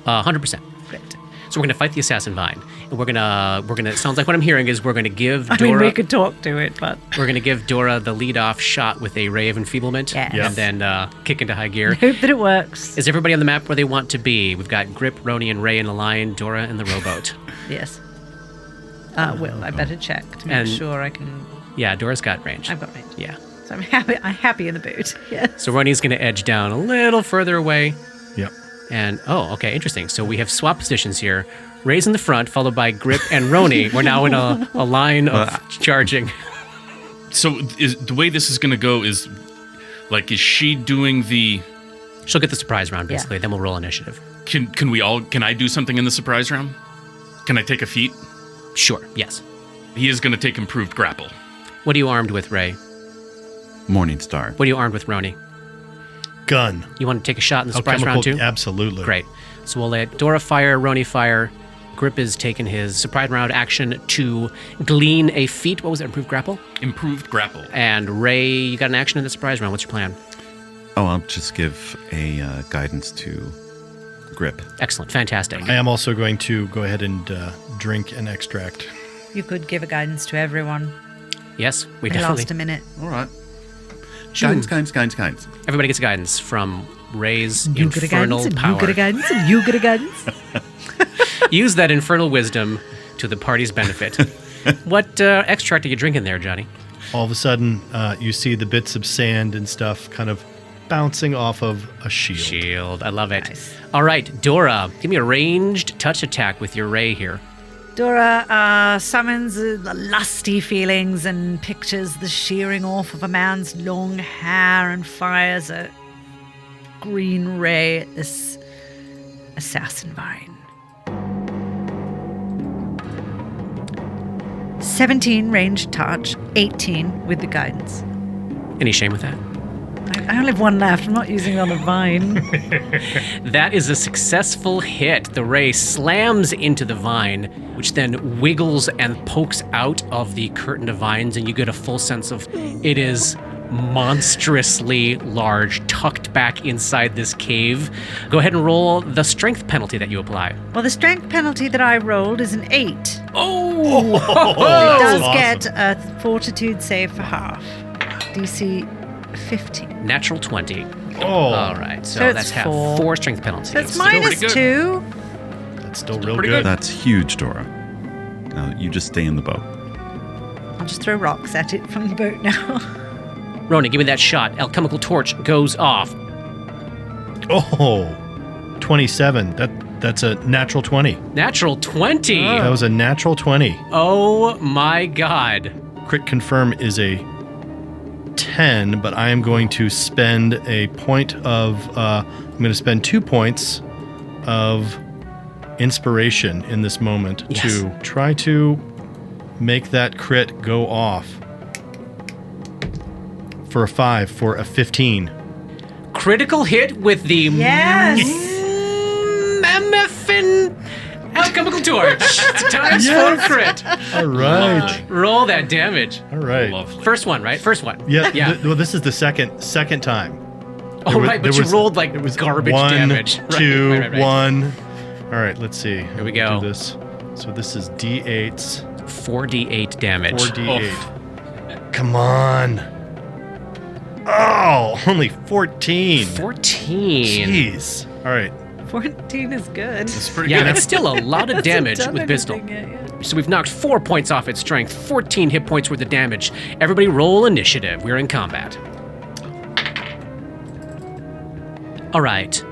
100%. Great. So we're gonna fight the assassin vine, and we're gonna. It sounds like what I'm hearing is we're gonna give I Dora. mean, we could talk to it, but We're gonna give Dora the lead-off shot with a ray of enfeeblement, Yes. and then kick into high gear. hope that it works. Is everybody on the map where they want to be? We've got Grip, Roni, and Ray in a line, Dora in the rowboat. Yes. Well, I better check to make And- sure I can. Yeah, Dora's got range. I've got range. Yeah. So I'm happy in the boat. Yes. So Roni's gonna edge down a little further away. Yep. And, okay, interesting. So we have swap positions here. Ray's in the front, followed by Grip and Roni. We're now in a line of charging. So the way this is going to go is she doing the? She'll get the surprise round, Yeah. basically. Then we'll roll initiative. Can I do something in the surprise round? Can I take a feat? Sure, yes. He is going to take improved grapple. What are you armed with, Ray? Morning Star. What are you armed with, Roni? Gun. You want to take a shot in the surprise round, too? Absolutely. Great. So we'll let Dora fire, Roni fire. Grip is taking his surprise round action to glean a feat. What was it? Improved grapple? Improved grapple. And Ray, you got an action in the surprise round. What's your plan? Oh, I'll just give a guidance to Grip. Excellent. Fantastic. I am also going to go ahead and drink an extract. You could give a guidance to everyone. Yes, we I definitely. lost a minute. All right. Guidance. Everybody gets guidance from Ray's You get a infernal guidance, and power. you get a guidance, and you get a guidance. Use that infernal wisdom to the party's benefit. What extract are you drinking there, Johnny? All of a sudden, you see the bits of sand and stuff kind of bouncing off of a shield. Shield. I love it. Nice. All right, Dora, give me a ranged touch attack with your Ray here. Dora summons the lusty feelings and pictures the shearing off of a man's long hair and fires a green ray at this assassin vine. 17 ranged touch, 18 with the guidance. Any shame with that? I only have one left. I'm not using it on a vine. That is a successful hit. The ray slams into the vine, which then wiggles and pokes out of the curtain of vines, and you get a full sense of it is monstrously large, tucked back inside this cave. Go ahead and roll the strength penalty that you apply. Well, the strength penalty that I rolled is an 8. Oh! It does awesome. get a fortitude save for half. DC 15. Natural 20. Oh, All right, so So it's that's half. 4. 4 strength penalty. So it's still pretty minus good. 2. that's still real pretty good. That's huge, Dora. Now you just stay in the boat. I'll just throw rocks at it from the boat now. Ronan, give me that shot. Alchemical torch goes off. Oh, 27. That's a natural 20. Natural 20. That was a natural 20. Oh my god. Crit confirm is a 10, but I am going to spend a point of I'm going to spend 2 points of inspiration in this moment Yes. to try to make that crit go off. For a 5, for a 15. Critical hit with the Yes. MFN alchemical torch. Times 4 crit. All right. Roll that damage. All right. Lovely. First one, right? First one. Yeah. Yeah. Well, this is the second time. Oh, There was- right, but there you was- rolled like it was garbage 1, damage. Right, 2, right, right, right. 1. All right, let's see. Here we go. Do this. So this is D8s, 4d8 damage. 4D8. Come on. Oh, only 14. 14. Jeez. All right. 14 is good. It's pretty Yeah, good. that's still a lot of Hasn't damage done with pistol. anything yet, yeah. So we've knocked 4 points off its strength, 14 hit points worth of damage. Everybody roll initiative. We're in combat. All right.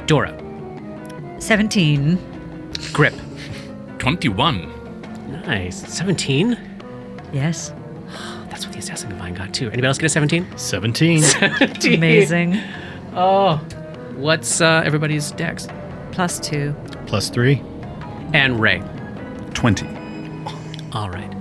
Dora. 17. Grip. 21. Nice. 17? Yes. That's what the Assassin Divine got too. Anybody else get a 17? 17. Amazing. Oh. What's everybody's dex? Plus 2. Plus 3. And Ray. 20. All right.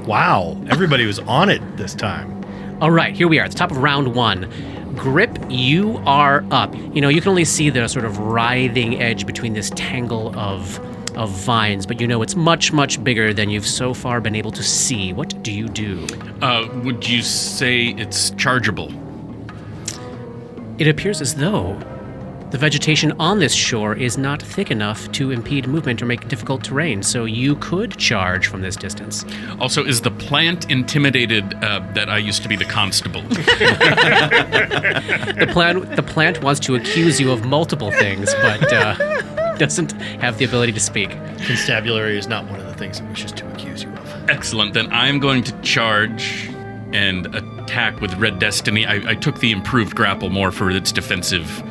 Wow. Everybody was on it this time. All right, here we are at the top of round 1. Grip, you are up. You know, you can only see the sort of writhing edge between this tangle of vines, but you know it's much, much bigger than you've so far been able to see. What do you do? Would you say it's chargeable? It appears as though the vegetation on this shore is not thick enough to impede movement or make difficult terrain, so you could charge from this distance. Also, is the plant intimidated that I used to be the constable? The plant wants to accuse you of multiple things, but doesn't have the ability to speak. Constabulary is not one of the things it wishes to accuse you of. Excellent. Then I'm going to charge and attack with Red Destiny. I took the improved grapple more for its defensive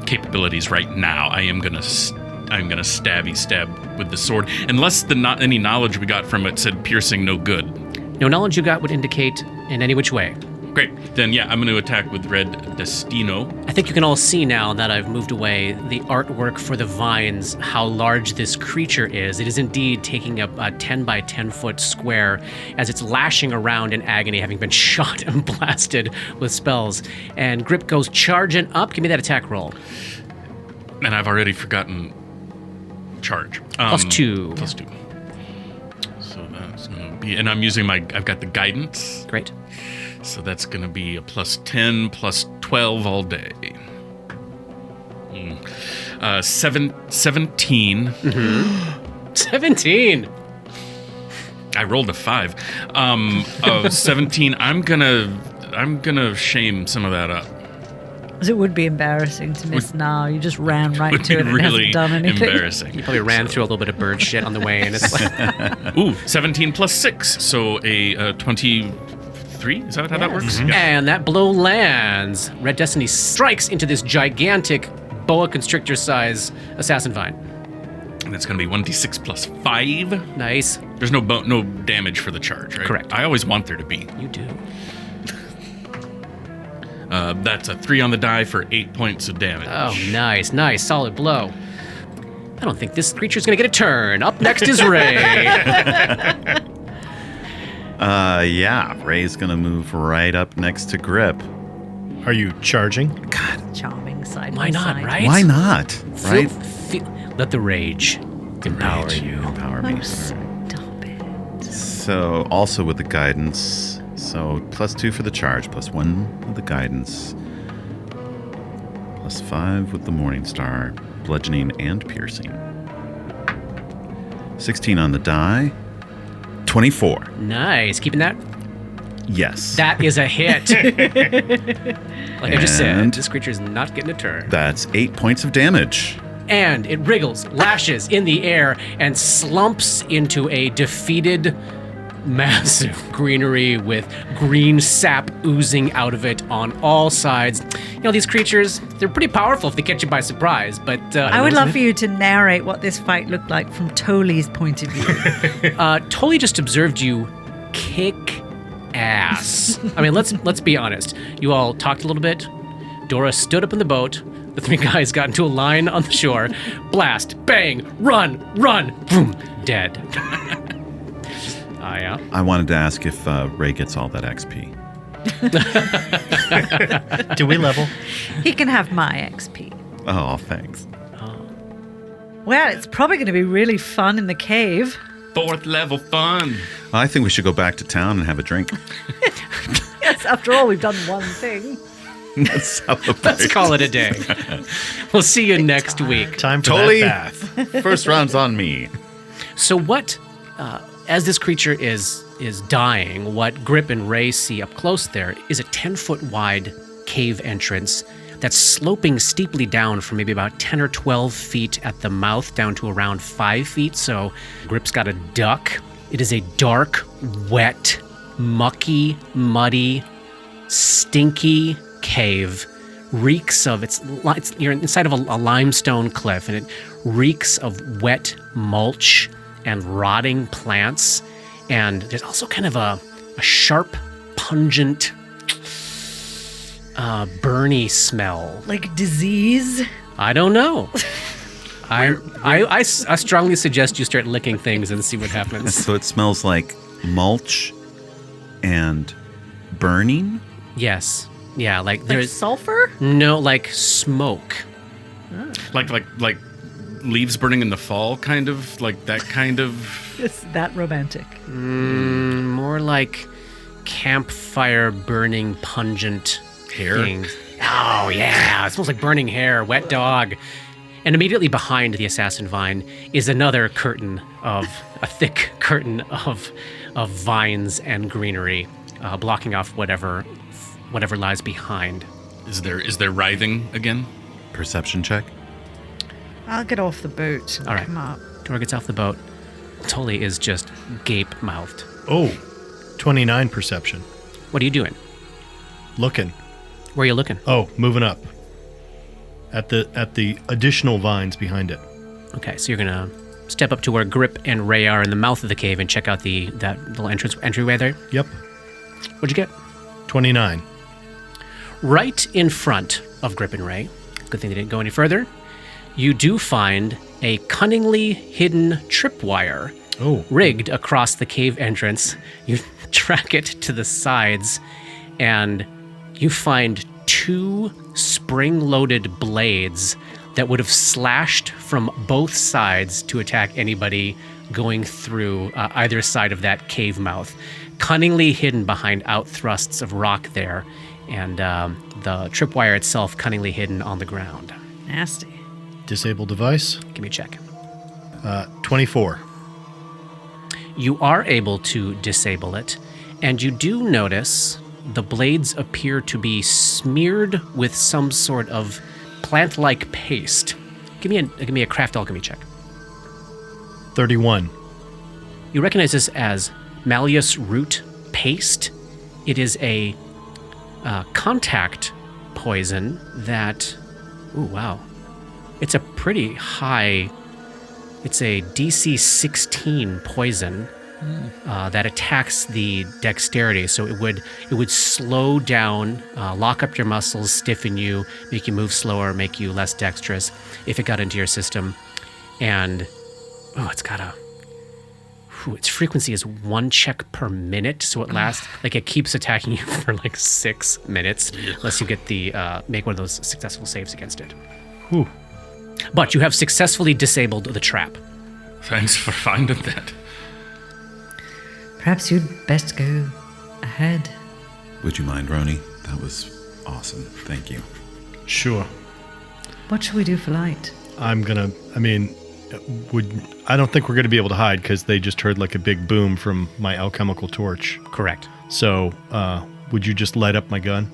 capabilities right now. I'm gonna stabby stab with the sword. Unless any knowledge we got from it said piercing no good. No knowledge you got would indicate in any which way. Great. Then yeah, I'm going to attack with Red Destino. I think you can all see now that I've moved away the artwork for the vines, how large this creature is. It is indeed taking up a 10 by 10 foot square as it's lashing around in agony, having been shot and blasted with spells. And Grip goes charging up. Give me that attack roll. And I've already forgotten charge. +2. +2. So that's going to be, and I'm using I've got the guidance. Great. So that's going to be a +10, +12 all day. 17. 17. I rolled a 5. 17. I'm gonna shame some of that up. It would be embarrassing to miss now. You just ran right Would to be it and it really hasn't done anything. embarrassing. You probably ran through a little bit of bird shit on the way, and it's like... Ooh, 17 +6, so a 23. Is that how that works? Yeah. And that blow lands. Red Destiny strikes into this gigantic boa constrictor size assassin vine. And it's going to be 1d6 +5. Nice. There's no damage for the charge, right? Correct. I always want there to be. You do. That's a 3 on the die for 8 points of damage. Oh, nice. Solid blow. I don't think this creature's gonna get a turn. Up next is Ray. Yeah, Ray's gonna move right up next to Grip. Are you charging? Charming side. Why by not, side. right? Why not? Right? Let the rage empower you. Empower me. Oh, stop it. So also with the guidance, so +2 for the charge, +1 with the guidance, +5 with the Morning Star, bludgeoning and piercing. 16 on the die. 24. Nice. Keeping that? Yes. That is a hit. Like I just said, And- this creature's not getting a turn. That's 8 points of damage. And it wriggles, lashes in the air, and slumps into a defeated, massive greenery with green sap oozing out of it on all sides. You know, these creatures, they're pretty powerful if they catch you by surprise, but... I would love for you to narrate what this fight looked like from Toli's point of view. Totally just observed you kick ass. I mean, let's be honest. You all talked a little bit. Dora stood up in the boat. The three guys got into a line on the shore. Blast, bang, run, boom, dead. Yeah. I wanted to ask if Ray gets all that XP. Do we level? He can have my XP. Oh, thanks. Well, it's probably going to be really fun in the cave. 4th level fun. I think we should go back to town and have a drink. Yes, after all, we've done one thing. Let's celebrate. Let's call it a day. We'll see you next week. Time for Totally. that bath. First round's on me. So what, as this creature is dying, what Grip and Ray see up close there is a 10-foot wide cave entrance that's sloping steeply down from maybe about 10 or 12 feet at the mouth down to around 5 feet. So Grip's got a duck. It is a dark, wet, mucky, muddy, stinky cave. Reeks of you're inside of a limestone cliff, and it reeks of wet mulch and rotting plants. And there's also kind of a sharp, pungent, burny smell. Like disease. I don't know. I strongly suggest you start licking things and see what happens. So it smells like mulch and burning? Yes. Yeah, like Like there's sulfur? no like smoke. Like leaves burning in the fall, kind of? Like that kind of... Is that romantic? More like campfire burning pungent Hair? things. Oh yeah, it smells like burning hair, wet dog. And immediately behind the assassin vine is another curtain of a thick curtain of vines and greenery, blocking off whatever lies behind. Is there writhing again? Perception check? I'll get off the boat and All right. come up. Dora gets off the boat. Tully is just gape-mouthed. Oh, 29 perception. What are you doing? Looking. Where are you looking? Oh, moving up. At the additional vines behind it. Okay, so you're gonna step up to where Grip and Ray are in the mouth of the cave and check out that little entryway there. Yep. What'd you get? 29. Right in front of Grip and Ray, good thing they didn't go any further, you do find a cunningly hidden tripwire Oh. rigged across the cave entrance. You track it to the sides, and you find 2 spring-loaded blades that would have slashed from both sides to attack anybody going through either side of that cave mouth. Cunningly hidden behind outthrusts of rock there, and the tripwire itself cunningly hidden on the ground. Nasty. Disable device. Give me a check. 24. You are able to disable it, and you do notice the blades appear to be smeared with some sort of plant-like paste. Give me a craft alchemy check. 31. You recognize this as Malleus root paste. It is a contact poison that... Ooh, wow. It's a pretty high... It's a DC 16 poison that attacks the dexterity. So it would slow down, lock up your muscles, stiffen you, make you move slower, make you less dexterous if it got into your system. And, oh, it's got a... its frequency is 1 check per minute, so it lasts like it keeps attacking you for like 6 minutes, unless you get the make one of those successful saves against it. Whew. But you have successfully disabled the trap. Thanks for finding that. Perhaps you'd best go ahead. Would you mind, Roni? That was awesome. Thank you. Sure. What shall we do for light? I don't think we're gonna be able to hide because they just heard like a big boom from my alchemical torch. Correct. So, would you just light up my gun?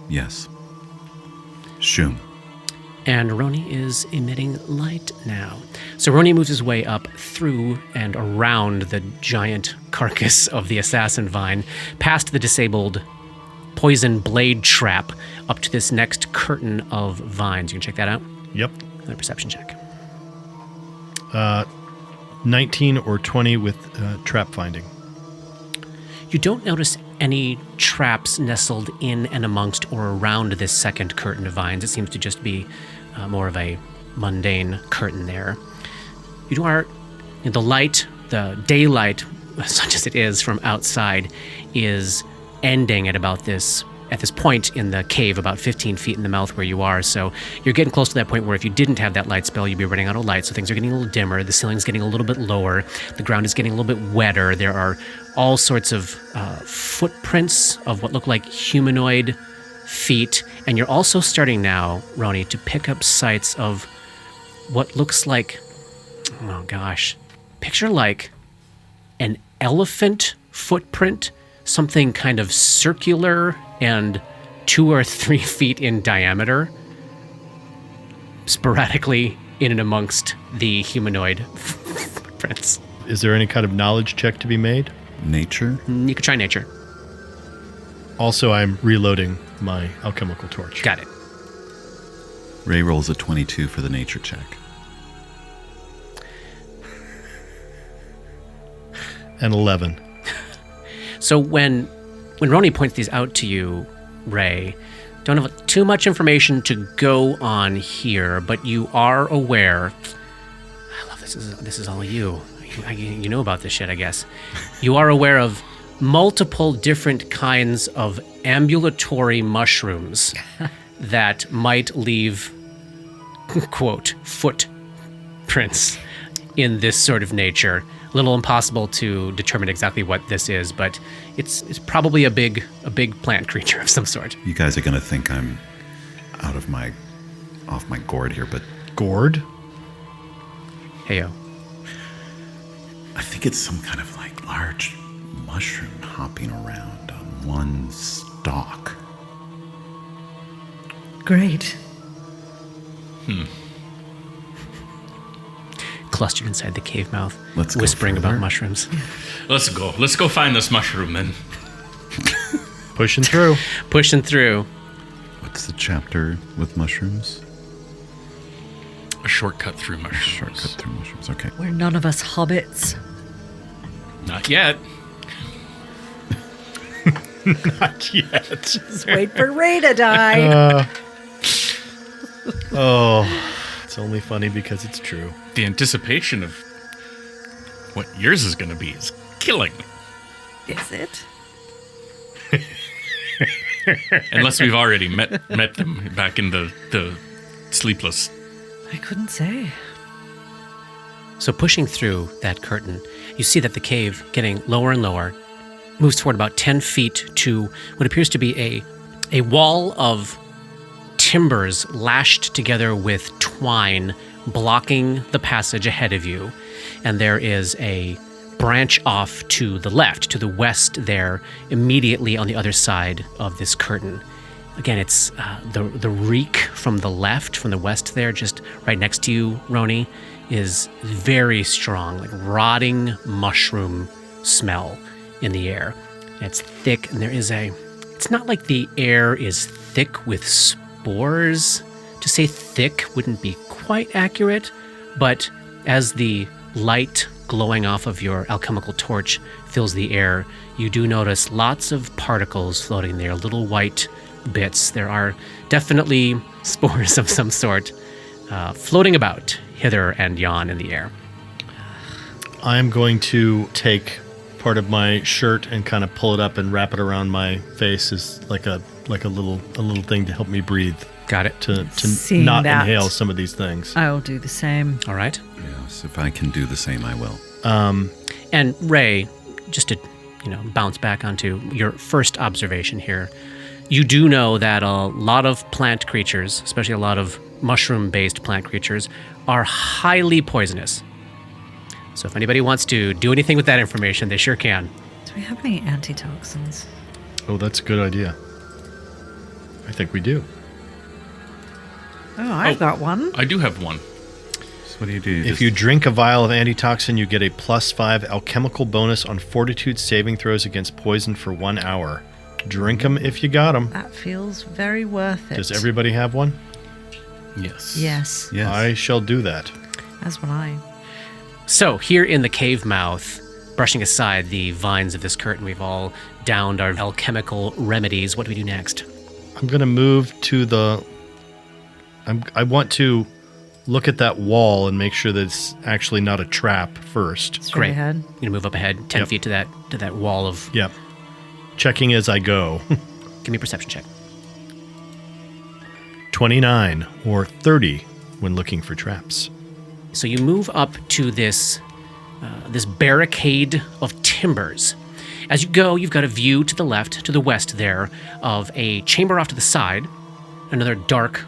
Yes. Shoom. And Roni is emitting light now. So Roni moves his way up through and around the giant carcass of the assassin vine, past the disabled poison blade trap, up to this next curtain of vines. You can check that out. Yep. Another perception check. 19 or 20 with trap finding. You don't notice any traps nestled in and amongst or around this second curtain of vines. It seems to just be more of a mundane curtain there. The light, the daylight, such as it is from outside, is ending at this point in the cave, about 15 feet in the mouth where you are. So you're getting close to that point where if you didn't have that light spell, you'd be running out of light. So things are getting a little dimmer. The ceiling's getting a little bit lower. The ground is getting a little bit wetter. There are all sorts of footprints of what look like humanoid feet. And you're also starting now, Roni, to pick up sights of what looks like, oh gosh, picture like an elephant footprint, something kind of circular and 2 or 3 feet in diameter, sporadically in and amongst the humanoid footprints. Is there any kind of knowledge check to be made? Nature? You could try nature. Also, I'm reloading my alchemical torch. Got it. Ray rolls a 22 for the nature check. And 11. So when Roni points these out to you, Ray, don't have too much information to go on here, but you are aware. I love this. This is all you. You know about this shit, I guess. You are aware of multiple different kinds of ambulatory mushrooms that might leave, quote, footprints in this sort of nature. A little impossible to determine exactly what this is, but it's probably a big plant creature of some sort. You guys are going to think I'm off my gourd here, but Gourd? Heyo. I think it's some kind of like large mushroom hopping around on one stalk. Great. Clustered inside the cave mouth, Let's go whispering about further. mushrooms. Let's go. Let's go find this mushroom then. Pushing through. Pushing through. What's the chapter with mushrooms? A shortcut through mushrooms. Shortcut through mushrooms. Okay. We're none of us hobbits. Not yet. Not yet. Just wait for Ray to die. Oh, it's only funny because it's true. The anticipation of what yours is going to be is killing me. Is it? Unless we've already met them back in the sleepless. I couldn't say. So pushing through that curtain, you see that the cave, getting lower and lower, moves toward about 10 feet to what appears to be a wall of timbers lashed together with twine, blocking the passage ahead of you. And there is a branch off to the left, to the west there, immediately on the other side of this curtain. Again, it's the reek from the left, from the west there, just right next to you, Roni, is very strong, like rotting mushroom smell in the air. And it's thick, and there is it's not like the air is thick with spores. To say thick wouldn't be quite accurate, but as the light glowing off of your alchemical torch fills the air, you do notice lots of particles floating there, little white bits. There are definitely spores of some sort floating about hither and yon in the air. I'm going to take part of my shirt and kind of pull it up and wrap it around my face as like a little thing to help me breathe. Got it. To Seeing not that. inhale some of these things. I'll do the same. All right. Yes, if I can do the same, I will. And Ray, just to bounce back onto your first observation here, you do know that a lot of plant creatures, especially a lot of mushroom-based plant creatures, are highly poisonous. So if anybody wants to do anything with that information, they sure can. Do we have any antitoxins? Oh, that's a good idea. I think we do. Oh, I've got one. I do have one. So what do you do? If you drink a vial of antitoxin, you get a +5 alchemical bonus on fortitude saving throws against poison for 1 hour. Drink them if you got them. That feels very worth it. Does everybody have one? Yes. Yes. Yes. I shall do that. As will I. So here in the cave mouth, brushing aside the vines of this curtain, we've all downed our alchemical remedies. What do we do next? I'm going to move to the... I want to look at that wall and make sure that it's actually not a trap first. Straight Great. ahead. You're gonna move up ahead 10 Yep. feet to that wall of... Yep. Checking as I go. Give me a perception check. 29 or 30 when looking for traps. So you move up to this barricade of timbers. As you go, you've got a view to the left, to the west there, of a chamber off to the side, another dark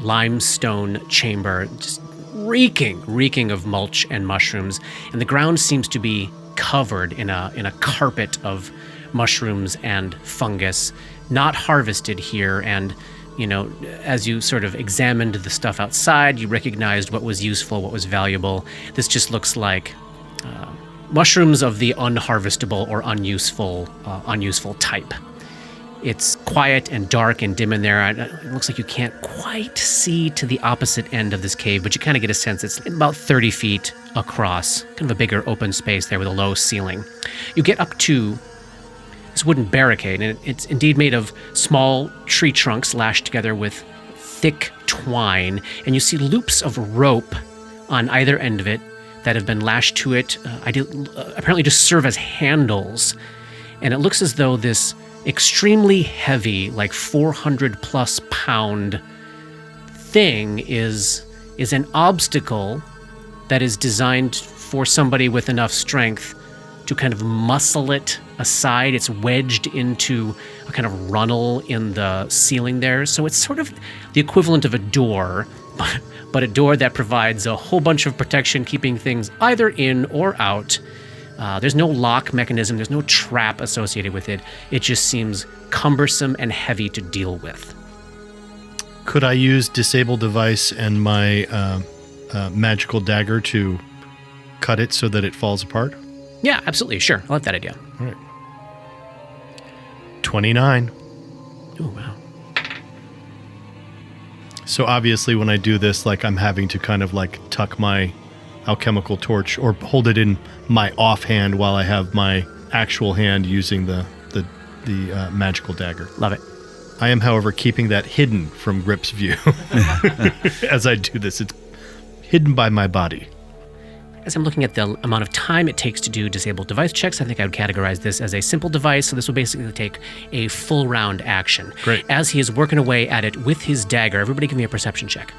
limestone chamber, just reeking of mulch and mushrooms, and the ground seems to be covered in a carpet of mushrooms and fungus, not harvested here. And as you sort of examined the stuff outside, you recognized what was useful, what was valuable. This just looks like mushrooms of the unharvestable or unuseful type. It's quiet and dark and dim in there. It looks like you can't quite see to the opposite end of this cave, but you kind of get a sense it's about 30 feet across, kind of a bigger open space there with a low ceiling. You get up to this wooden barricade, and it's indeed made of small tree trunks lashed together with thick twine, and you see loops of rope on either end of it that have been lashed to it, apparently just serve as handles. And it looks as though this extremely heavy, like 400 plus pound thing is an obstacle that is designed for somebody with enough strength to kind of muscle it aside. It's wedged into a kind of runnel in the ceiling there. So it's sort of the equivalent of a door, but a door that provides a whole bunch of protection, keeping things either in or out. There's no lock mechanism. There's no trap associated with it. It just seems cumbersome and heavy to deal with. Could I use disable device and my magical dagger to cut it so that it falls apart? Yeah, absolutely. Sure. I like that idea. All right. 29. Oh, wow. So obviously when I do this, like I'm having to kind of like tuck my alchemical torch or hold it in my offhand while I have my actual hand using the magical dagger. Love it. I am, however, keeping that hidden from Grip's view. As I do this, it's hidden by my body. As I'm looking at the amount of time it takes to do disabled device checks, I think I would categorize this as a simple device, so this will basically take a full round action. Great. As he is working away at it with his dagger, everybody give me a perception check.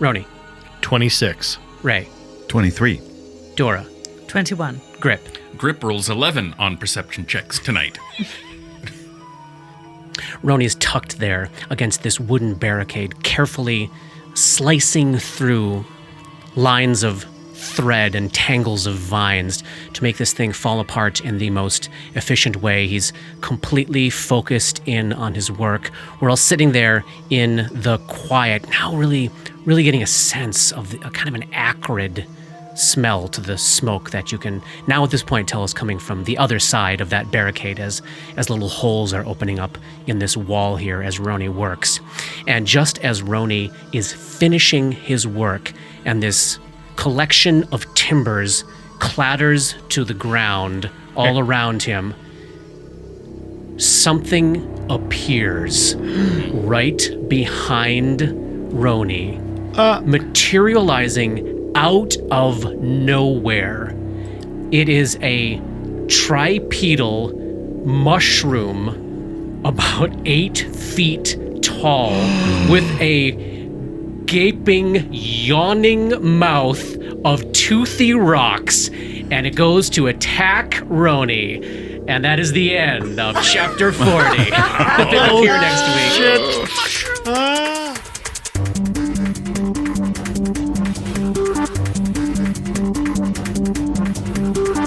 Roni, 26. Ray, 23. Dora, 21. Grip. Grip rolls 11 on perception checks tonight. Roni is tucked there against this wooden barricade, carefully slicing through lines of thread and tangles of vines to make this thing fall apart in the most efficient way. He's completely focused in on his work. We're all sitting there in the quiet, now really getting a sense of a kind of an acrid smell to the smoke that you can now at this point tell is coming from the other side of that barricade as little holes are opening up in this wall here as Roni works. And just as Roni is finishing his work and this collection of timbers clatters to the ground all around him, something appears right behind Roni, materializing out of nowhere. It is a tripedal mushroom about 8 feet tall with a gaping, yawning mouth of toothy rocks, and it goes to attack Roni. And that is the end of chapter 40. Pick up here next week.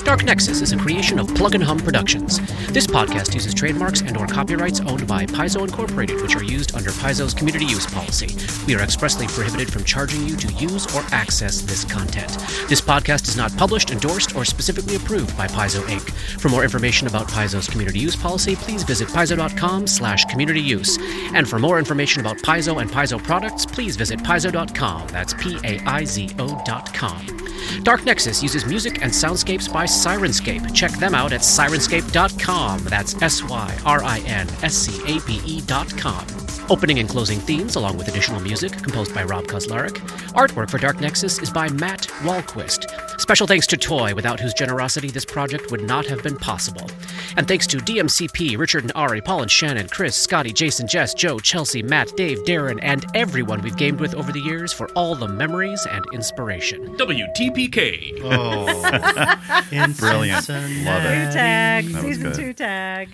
Dark Nexus is a creation of Plug and Hum Productions. This podcast uses trademarks and or copyrights owned by Paizo Incorporated, which are used under Paizo's community use policy. We are expressly prohibited from charging you to use or access this content. This podcast is not published, endorsed, or specifically approved by Paizo Inc. For more information about Paizo's community use policy, please visit paizo.com/communityuse. And for more information about Paizo and Paizo products, please visit paizo.com. That's PAIZO.com. Dark Nexus uses music and soundscapes by Sirenscape. Check them out at sirenscape.com. That's SYRINSCAPE.com. Opening and closing themes, along with additional music, composed by Rob Kauzlaric. Artwork for Dark Nexus is by Matt Wahlquist. Special thanks to Toy, without whose generosity this project would not have been possible. And thanks to DMCP, Richard and Ari, Paul and Shannon, Chris, Scotty, Jason, Jess, Joe, Chelsea, Matt, Dave, Darren, and everyone we've gamed with over the years for all the memories and inspiration. WTPK. Oh, Brilliant. Love it. Tag, That was season good. 2 tag.